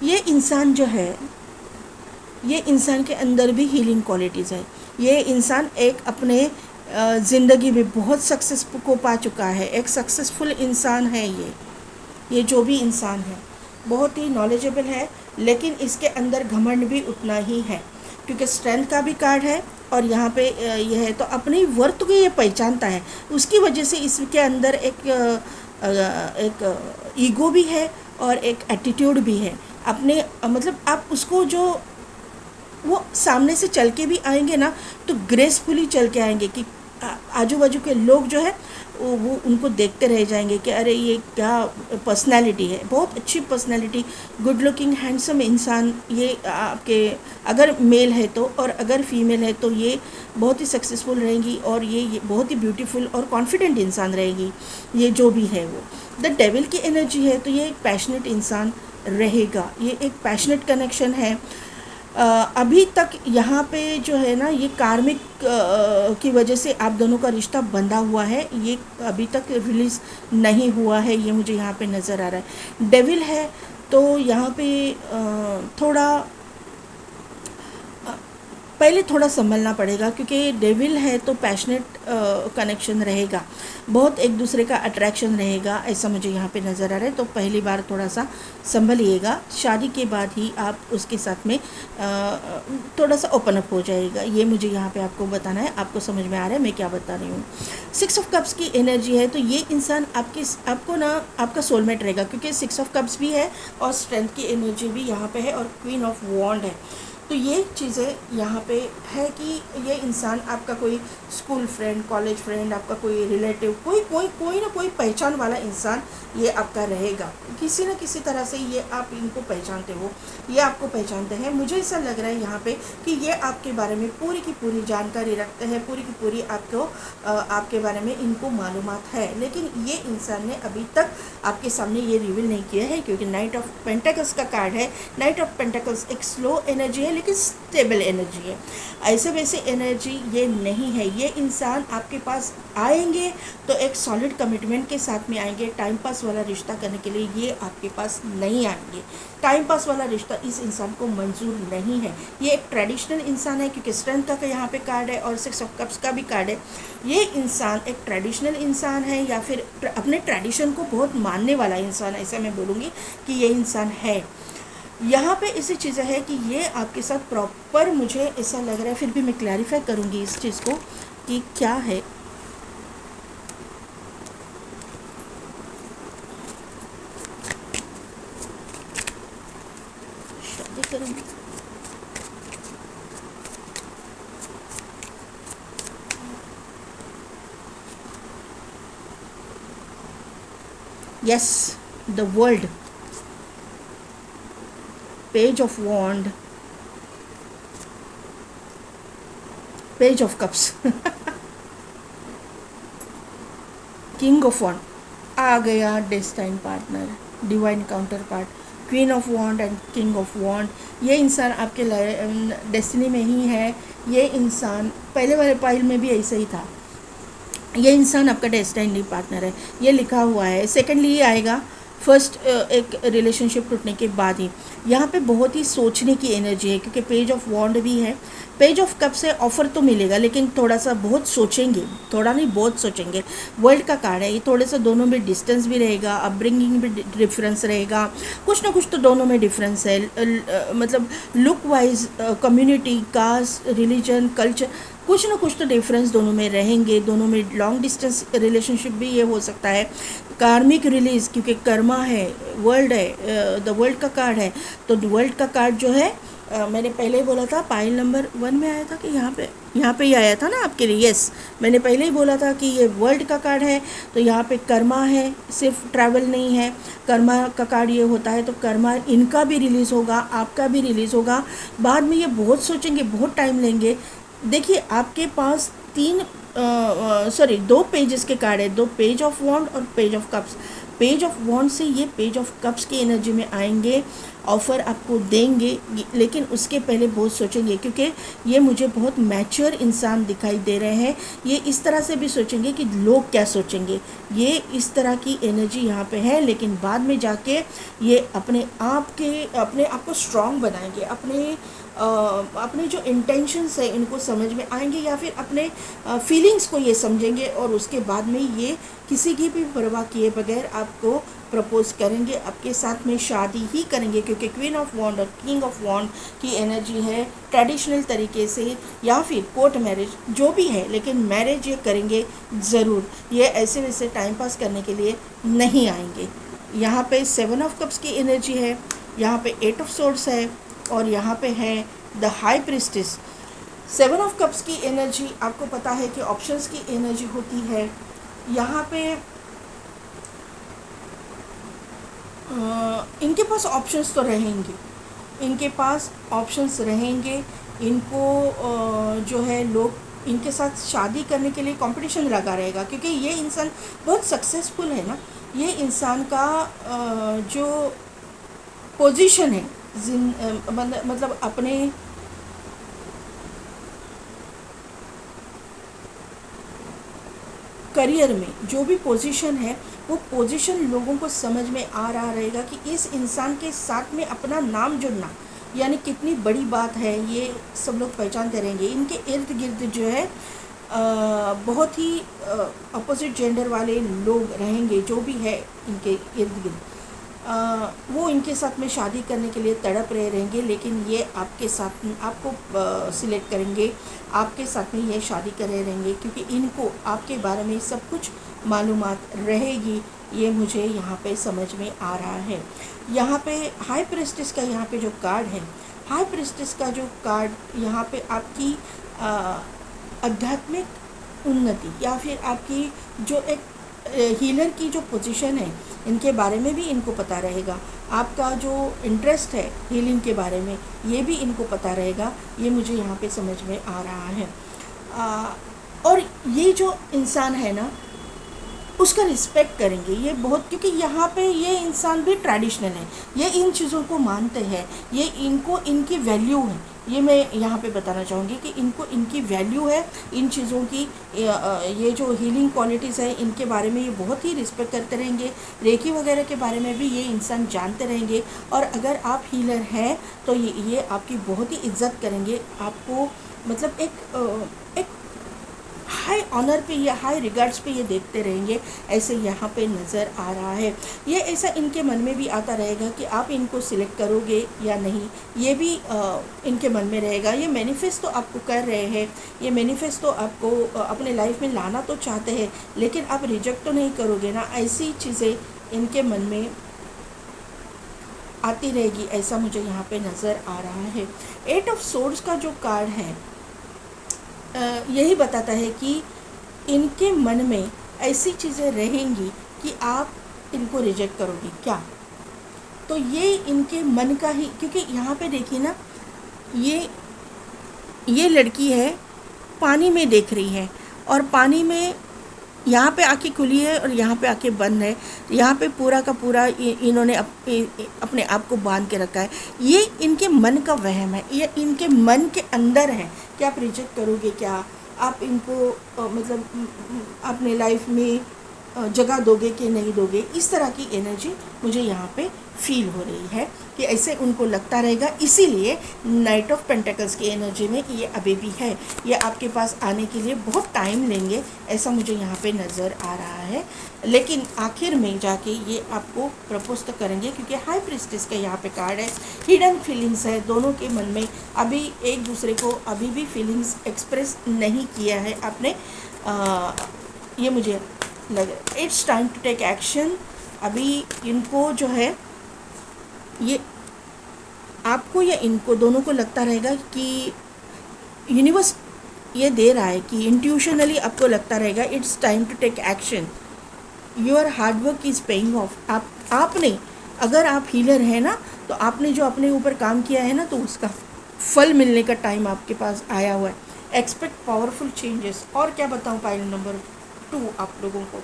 [SPEAKER 1] ये इंसान जो है, ये इंसान के अंदर भी हीलिंग क्वालिटीज़ है। ये इंसान एक अपने ज़िंदगी में बहुत सक्सेस को पा चुका है, एक सक्सेसफुल इंसान है ये जो भी इंसान है बहुत ही नॉलेजेबल है, लेकिन इसके अंदर घमंड भी उतना ही है, क्योंकि स्ट्रेंथ का भी कार्ड है और यहाँ पे ये है, तो अपनी वर्थ को ये पहचानता है, उसकी वजह से इसके अंदर एक ईगो भी है और एक एटीट्यूड भी है अपने, मतलब आप उसको जो वो सामने से चल के भी आएंगे ना, तो ग्रेसफुली चल के आएंगे कि आजू बाजू के लोग जो है वो उनको देखते रह जाएंगे कि अरे ये क्या पर्सनालिटी है, बहुत अच्छी पर्सनालिटी, गुड लुकिंग हैंडसम इंसान ये आपके अगर मेल है तो, और अगर फीमेल है तो ये बहुत ही सक्सेसफुल रहेंगी और ये बहुत ही ब्यूटीफुल और कॉन्फिडेंट इंसान रहेगी, ये जो भी है वो। द डेविल की एनर्जी है तो ये एक पैशनेट इंसान रहेगा, ये एक पैशनेट कनेक्शन है। अभी तक यहाँ पे जो है ना ये कार्मिक की वजह से आप दोनों का रिश्ता बंधा हुआ है, ये अभी तक रिलीज़ नहीं हुआ है, ये मुझे यहाँ पे नज़र आ रहा है। डेविल है तो यहाँ पे थोड़ा पहले थोड़ा संभलना पड़ेगा, क्योंकि डेविल है तो पैशनेट कनेक्शन रहेगा, बहुत एक दूसरे का अट्रैक्शन रहेगा, ऐसा मुझे यहाँ पे नज़र आ रहा है। तो पहली बार थोड़ा सा संभलिएगा, शादी के बाद ही आप उसके साथ में थोड़ा सा ओपन अप हो जाएगा, ये मुझे यहाँ पे आपको बताना है। आपको समझ में आ रहा है मैं क्या बता रही हूँ। 6 ऑफ कप्स की एनर्जी है तो ये इंसान आपको ना आपका सोलमेट रहेगा, क्योंकि 6 ऑफ कप्स भी है और स्ट्रेंथ की एनर्जी भी यहाँ पे है और क्वीन ऑफ वॉन्ड है। तो ये चीज़ें यहाँ पे है कि ये इंसान आपका कोई स्कूल फ्रेंड, कॉलेज फ्रेंड, आपका कोई रिलेटिव, कोई ना कोई पहचान वाला इंसान ये आपका रहेगा, किसी न किसी तरह से ये आप इनको पहचानते हो, ये आपको पहचानते हैं। मुझे ऐसा लग रहा है यहाँ पे कि ये आपके बारे में पूरी की पूरी जानकारी रखते हैं, पूरी की पूरी आपके बारे में इनको मालूमात है, लेकिन ये इंसान ने अभी तक आपके सामने ये रिवील नहीं किया है, क्योंकि नाइट ऑफ पेंटाकल्स का कार्ड है। नाइट ऑफ पेंटाकल्स एक स्लो एनर्जी है लेकिन स्टेबल एनर्जी है, ऐसे वैसे एनर्जी ये नहीं है। ये इंसान आपके पास आएंगे तो एक सॉलिड कमिटमेंट के साथ में आएंगे, टाइम पास वाला रिश्ता करने के लिए ये आपके पास नहीं आएंगे। टाइम पास वाला रिश्ता इस इंसान को मंजूर नहीं है। ये एक ट्रेडिशनल इंसान है, क्योंकि स्ट्रेंथ का यहाँ पे कार्ड है और 6 ऑफ कप्स का भी कार्ड है। ये इंसान एक ट्रेडिशनल इंसान है, या फिर अपने ट्रेडिशन को बहुत मानने वाला इंसान, ऐसा मैं बोलूँगी कि ये इंसान है। यहाँ पे ऐसी चीज़ें है कि ये आपके साथ प्रॉपर, मुझे ऐसा लग रहा है, फिर भी मैं क्लैरिफाई करूँगी इस चीज़ को कि क्या है। शादी करूँगी yes, the world, page of wand, page of cups, king of wand आ गया, destine partner, divine counterpart, queen of wand and king of wand. ये इंसान आपके डेस्टिनी में ही है। ये इंसान पहले वाले पाइल में भी ऐसा ही था, ये इंसान आपका डेस्टिनी पार्टनर है, ये लिखा हुआ है। सेकेंडली ये आएगा फर्स्ट एक रिलेशनशिप टूटने के बाद ही। यहाँ पे बहुत ही सोचने की एनर्जी है, क्योंकि पेज ऑफ वॉन्ड भी है। पेज ऑफ कप से ऑफर तो मिलेगा, लेकिन थोड़ा सा बहुत सोचेंगे, थोड़ा नहीं बहुत सोचेंगे। वर्ल्ड का कार्ड है, ये थोड़े से दोनों में डिस्टेंस भी रहेगा, अपब्रिंगिंग भी डिफरेंस रहेगा, कुछ ना कुछ तो दोनों में डिफरेंस है। मतलब look wise, community, caste, religion, culture, कुछ ना कुछ तो डिफरेंस दोनों में रहेंगे। दोनों में लॉन्ग डिस्टेंस रिलेशनशिप भी ये हो सकता है। कार्मिक रिलीज, क्योंकि कर्मा है, वर्ल्ड है, द वर्ल्ड का कार्ड है। तो वर्ल्ड का कार्ड जो है मैंने पहले ही बोला था, पाइल नंबर 1 में आया था कि यहाँ पे ही आया था ना आपके लिए। यस, मैंने पहले ही बोला था कि ये वर्ल्ड का कार्ड है, तो यहाँ पे कर्मा है, सिर्फ ट्रैवल नहीं है। कर्मा का कार्ड ये होता है, तो कर्मा इनका भी रिलीज़ होगा, आपका भी रिलीज़ होगा। बाद में ये बहुत सोचेंगे, बहुत टाइम लेंगे। देखिए आपके पास 2 पेजेस के कार्ड है, 2 पेज ऑफ वॉन्ड और page of cups. Page of wand से ये पेज ऑफ कप्स की एनर्जी में आएंगे, ऑफ़र आपको देंगे, लेकिन उसके पहले बहुत सोचेंगे, क्योंकि ये मुझे बहुत मैच्योर इंसान दिखाई दे रहे हैं। ये इस तरह से भी सोचेंगे कि लोग क्या सोचेंगे, ये इस तरह की एनर्जी यहाँ पे है। लेकिन बाद में जाके ये अपने आप को स्ट्रॉन्ग बनाएंगे, अपने जो इंटेंशंस है इनको समझ में आएंगे, या फिर अपने फीलिंग्स को ये समझेंगे, और उसके बाद में ये किसी की भी परवाह किए बगैर आपको प्रपोज करेंगे, आपके साथ में शादी ही करेंगे। क्योंकि क्वीन ऑफ वॉन्ड और किंग ऑफ वॉन्ड की एनर्जी है ट्रेडिशनल तरीके से, या फिर कोर्ट मैरिज, जो भी है, लेकिन मैरिज ये करेंगे ज़रूर। ये ऐसे वैसे टाइम पास करने के लिए नहीं आएंगे। यहाँ पे 7 ऑफ कप्स की एनर्जी है, यहाँ पे 8 ऑफ सोर्ड्स है, और यहाँ पे है the high priestess. 7 of cups की एनर्जी आपको पता है कि ऑप्शंस की एनर्जी होती है, यहाँ पे इनके पास ऑप्शंस तो रहेंगे, इनके पास ऑप्शंस रहेंगे। इनको जो है लोग इनके साथ शादी करने के लिए कंपटीशन लगा रहेगा, क्योंकि ये इंसान बहुत सक्सेसफुल है ना। ये इंसान का जो पोजीशन है मतलब अपने करियर में जो भी पोजीशन है, वो पोजीशन लोगों को समझ में आ रहा रहेगा कि इस इंसान के साथ में अपना नाम जुड़ना यानी कितनी बड़ी बात है। ये सब लोग पहचानते रहेंगे। इनके इर्द गिर्द जो है बहुत ही अपोजिट जेंडर वाले लोग रहेंगे, जो भी है इनके इर्द गिर्द। वो इनके साथ में शादी करने के लिए तड़प रहे रहेंगे, लेकिन ये आपके साथ आपको सिलेक्ट करेंगे, आपके साथ में ये शादी कर रहे रहेंगे, क्योंकि इनको आपके बारे में सब कुछ मालूमात रहेगी। ये मुझे यहाँ पे समझ में आ रहा है। यहाँ पे हाई प्रेस्टिस का यहाँ पे जो कार्ड है, हाई प्रेस्टिस का जो कार्ड यहाँ पे आपकी आध्यात्मिक उन्नति या फिर आपकी जो एक हीलर की जो पोजीशन है, इनके बारे में भी इनको पता रहेगा। आपका जो इंटरेस्ट है हीलिंग के बारे में, ये भी इनको पता रहेगा। ये मुझे यहाँ पे समझ में आ रहा है। और ये जो इंसान है ना, उसका रिस्पेक्ट करेंगे ये बहुत, क्योंकि यहाँ पे ये इंसान भी ट्रेडिशनल है, ये इन चीज़ों को मानते हैं, ये इनको इनकी वैल्यू है। ये मैं यहाँ पे बताना चाहूँगी कि इनको इनकी वैल्यू है इन चीज़ों की। ये जो हीलिंग क्वालिटीज़ है, इनके बारे में ये बहुत ही रिस्पेक्ट करते रहेंगे। रेकी वगैरह के बारे में भी ये इंसान जानते रहेंगे। और अगर आप हीलर हैं तो ये आपकी बहुत ही इज्जत करेंगे। आपको मतलब एक हाई ऑनर पे या हाई रिगार्ड्स पे ये देखते रहेंगे, ऐसे यहाँ पे नज़र आ रहा है। ये ऐसा इनके मन में भी आता रहेगा कि आप इनको सिलेक्ट करोगे या नहीं, ये भी इनके मन में रहेगा। ये मैनिफेस्ट तो आपको कर रहे हैं, ये मैनिफेस्ट तो आपको अपने लाइफ में लाना तो चाहते हैं, लेकिन आप रिजेक्ट तो नहीं करोगे ना। ऐसी चीज़ें इनके मन में आती रहेगी, ऐसा मुझे यहाँ पे नज़र आ रहा है। 8 ऑफ सोर्ड्स का जो कार्ड है, यही बताता है कि इनके मन में ऐसी चीज़ें रहेंगी कि आप इनको रिजेक्ट करोगे क्या। तो ये इनके मन का ही, क्योंकि यहाँ पे देखिए ना, ये लड़की है पानी में देख रही है, और पानी में यहाँ पे आँखें खुली है और यहाँ पे आँखें बंद है। यहाँ पे पूरा का पूरा इन्होंने अपने आप को बांध के रखा है। ये इनके मन का वहम है, ये इनके मन के अंदर है कि आप रिजेक्ट करोगे क्या, आप इनको मतलब अपने लाइफ में जगह दोगे कि नहीं दोगे। इस तरह की एनर्जी मुझे यहाँ पे फील हो रही है कि ऐसे उनको लगता रहेगा। इसीलिए नाइट ऑफ पेंटिकल्स की एनर्जी में ये अभी भी है। ये आपके पास आने के लिए बहुत टाइम लेंगे, ऐसा मुझे यहाँ पे नज़र आ रहा है, लेकिन आखिर में जाके ये आपको प्रपोज तो करेंगे, क्योंकि हाई प्रीस्टेस का यहाँ पे कार्ड है। हिडन फीलिंग्स है दोनों के मन में, अभी एक दूसरे को अभी भी फीलिंग्स एक्सप्रेस नहीं किया है आपने। ये मुझे लग रहा है it's time to take action. अभी इनको जो है, ये आपको या इनको दोनों को लगता रहेगा कि यूनिवर्स ये दे रहा है कि इंट्यूशनली आपको लगता रहेगा it's time to take action, your hard work is paying off. आपने अगर आप हीलर हैं ना, तो आपने जो अपने ऊपर काम किया है ना, तो उसका फल मिलने का टाइम आपके पास आया हुआ है। Expect powerful changes. और क्या बताऊँ पाइल नंबर 2 आप लोगों को,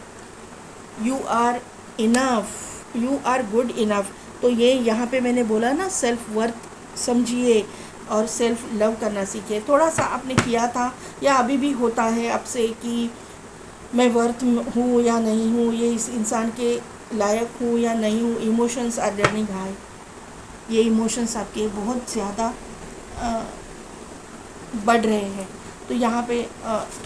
[SPEAKER 1] you are enough, you are good enough. तो ये यहाँ पे मैंने बोला ना, सेल्फ वर्थ समझिए और सेल्फ लव करना सीखिए। थोड़ा सा आपने किया था या अभी भी होता है आपसे कि मैं वर्थ हूँ या नहीं हूँ, ये इस इंसान के लायक हूँ या नहीं हूँ। इमोशंस आर रनिंग हाई, ये इमोशंस आपके बहुत ज़्यादा बढ़ रहे हैं। तो यहाँ पे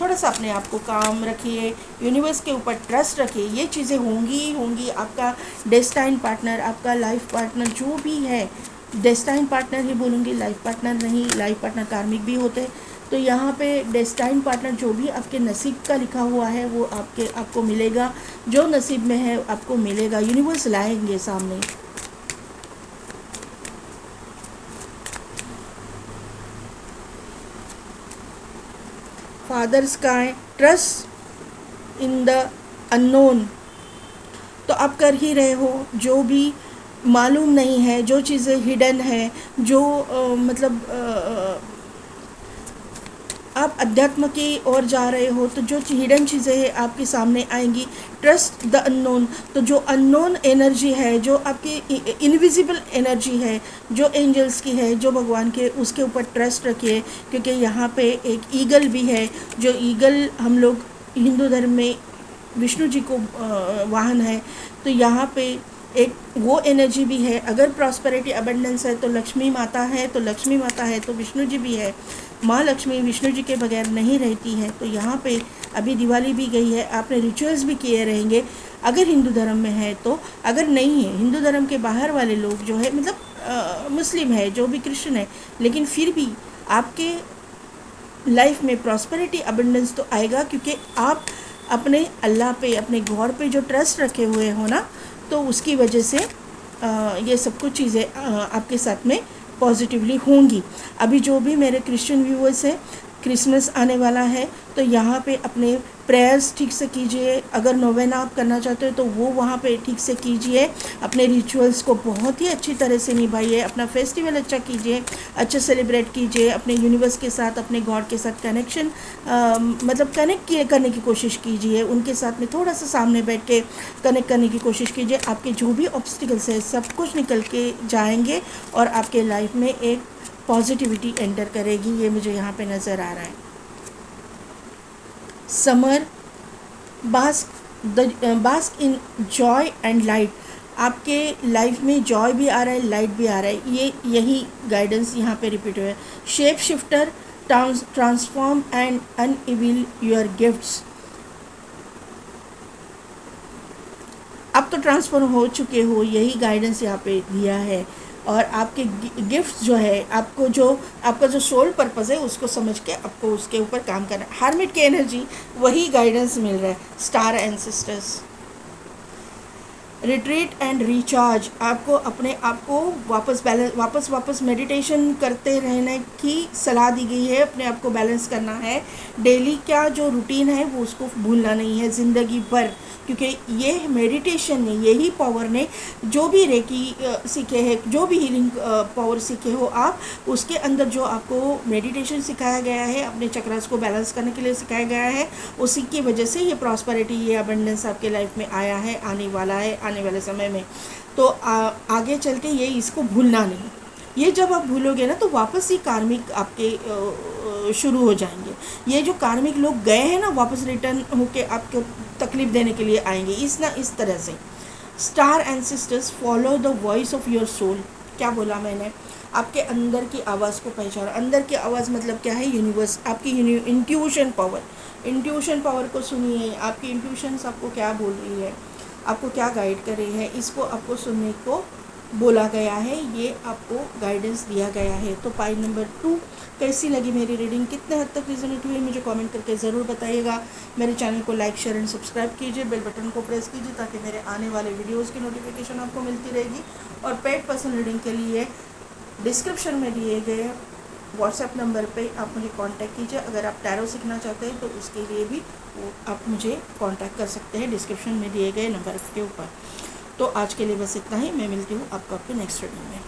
[SPEAKER 1] थोड़ा सा अपने आप को काम रखिए, यूनिवर्स के ऊपर ट्रस्ट रखिए। ये चीज़ें होंगी ही होंगी। आपका डेस्टाइन पार्टनर, आपका लाइफ पार्टनर जो भी है, डेस्टाइन पार्टनर ही बोलूँगी, लाइफ पार्टनर नहीं। लाइफ पार्टनर कार्मिक भी होते हैं। तो यहाँ पे डेस्टाइन पार्टनर जो भी आपके नसीब का लिखा हुआ है, वो आपको मिलेगा। जो नसीब में है आपको मिलेगा, यूनिवर्स लाएंगे सामने। Father sky, trust in the unknown तो आप कर ही रहे हो। जो भी मालूम नहीं है, जो चीज़ें हिडन है, जो आप अध्यात्म की ओर जा रहे हो, तो जो हिडन चीज़ें हैं आपके सामने आएंगी। ट्रस्ट द अननोन, तो जो अननोन एनर्जी है, जो आपकी इनविजिबल एनर्जी है, जो एंजल्स की है, जो भगवान के, उसके ऊपर ट्रस्ट रखिए। क्योंकि यहाँ पे एक ईगल भी है, जो ईगल हम लोग हिंदू धर्म में विष्णु जी को वाहन है। तो यहाँ पे एक वो एनर्जी भी है। अगर प्रॉस्पेरिटी अबंडेंस है तो लक्ष्मी माता है, तो लक्ष्मी माता है तो विष्णु जी भी है। माँ लक्ष्मी विष्णु जी के बगैर नहीं रहती है। तो यहाँ पे अभी दिवाली भी गई है, आपने रिचुअल्स भी किए रहेंगे अगर हिंदू धर्म में है तो। अगर नहीं है, हिंदू धर्म के बाहर वाले लोग जो है, मुस्लिम है, जो भी क्रिश्चियन है, लेकिन फिर भी आपके लाइफ में प्रॉस्पेरिटी अबंडेंस तो आएगा, क्योंकि आप अपने अल्लाह पे, अपने गॉड पे जो ट्रस्ट रखे हुए हो ना, तो उसकी वजह से ये सब कुछ चीज़ें आपके साथ में पॉजिटिवली होंगी। अभी जो भी मेरे क्रिश्चियन व्यूअर्स हैं, क्रिसमस आने वाला है, तो यहाँ पे अपने प्रेयर्स ठीक से कीजिए। अगर नोवेना आप करना चाहते हो तो वो वहाँ पे ठीक से कीजिए। अपने रिचुअल्स को बहुत ही अच्छी तरह से निभाइए। अपना फेस्टिवल अच्छा कीजिए, अच्छा सेलिब्रेट कीजिए। अपने यूनिवर्स के साथ, अपने गॉड के साथ कनेक्शन कनेक्ट करने की कोशिश कीजिए। उनके साथ में थोड़ा सा सामने बैठ के कनेक्ट करने की कोशिश कीजिए। आपके जो भी ऑब्स्टिकल्स है सब कुछ निकल के जाएंगे और आपके लाइफ में एक पॉजिटिविटी एंटर करेगी। ये मुझे यहाँ पे नज़र आ रहा है। Summer bask in joy and light. आपके लाइफ में जॉय भी आ रहा है, लाइट भी आ रहा है। ये यही गाइडेंस यहाँ पे रिपीट हुआ है। Shape shifter transform and unveil your gifts. अब तो ट्रांसफर हो चुके हो, यही गाइडेंस यहाँ पे दिया है। और आपके गिफ्ट्स जो है, आपका जो सोल पर्पस है उसको समझ के आपको उसके ऊपर काम करना है। हार्मिट की एनर्जी, वही गाइडेंस मिल रहा है। Star ancestors, retreat and recharge. आपको अपने आप को वापस मेडिटेशन करते रहने की सलाह दी गई है। अपने आप को बैलेंस करना है। डेली का जो रूटीन है वो उसको भूलना नहीं है ज़िंदगी भर, क्योंकि ये मेडिटेशन ने, यही पावर ने, जो भी रेकी सीखे हैं, जो भी हीलिंग पावर सीखे हो आप, उसके अंदर जो आपको मेडिटेशन सिखाया गया है, अपने चक्रास को बैलेंस करने के लिए सिखाया गया है, उसी की वजह से ये प्रॉस्पेरिटी, ये अबंडेंस आपके लाइफ में आया है, आने वाला है आने वाले समय में। तो आगे चल के ये इसको भूलना नहीं। ये जब आप भूलोगे ना, तो वापस ही कार्मिक आपके शुरू हो जाएंगे। ये जो कार्मिक लोग गए हैं ना, वापस रिटर्न होके आपको तकलीफ देने के लिए आएंगे। इस तरह से star ancestors, follow the voice of your soul. क्या बोला मैंने? आपके अंदर की आवाज़ को पहचानो। अंदर की आवाज़ मतलब क्या है? यूनिवर्स, आपकी इंट्यूशन पावर। इंट्यूशन पावर को सुनिए। आपकी इंट्यूशंस आपको क्या बोल रही है, आपको क्या गाइड कर रही है, इसको आपको सुनने को बोला गया है, ये आपको गाइडेंस दिया गया है। तो पाई नंबर 2 कैसी लगी मेरी रीडिंग, कितने हद तक रिजोनेट हुई, मुझे कमेंट करके ज़रूर बताइएगा। मेरे चैनल को लाइक, शेयर एंड सब्सक्राइब कीजिए। बेल बटन को प्रेस कीजिए ताकि मेरे आने वाले वीडियोज़ की नोटिफिकेशन आपको मिलती रहेगी। और पेड पर्सन रीडिंग के लिए डिस्क्रिप्शन में दिए गए व्हाट्सएप नंबर पे आप मुझे कांटेक्ट कीजिए। अगर आप टैरो सीखना चाहते हैं तो उसके लिए भी आप मुझे कांटेक्ट कर सकते हैं डिस्क्रिप्शन में दिए गए नंबर के ऊपर। तो आज के लिए बस इतना ही। मैं मिलती हूँ आपको आपके नेक्स्ट रीडिंग में।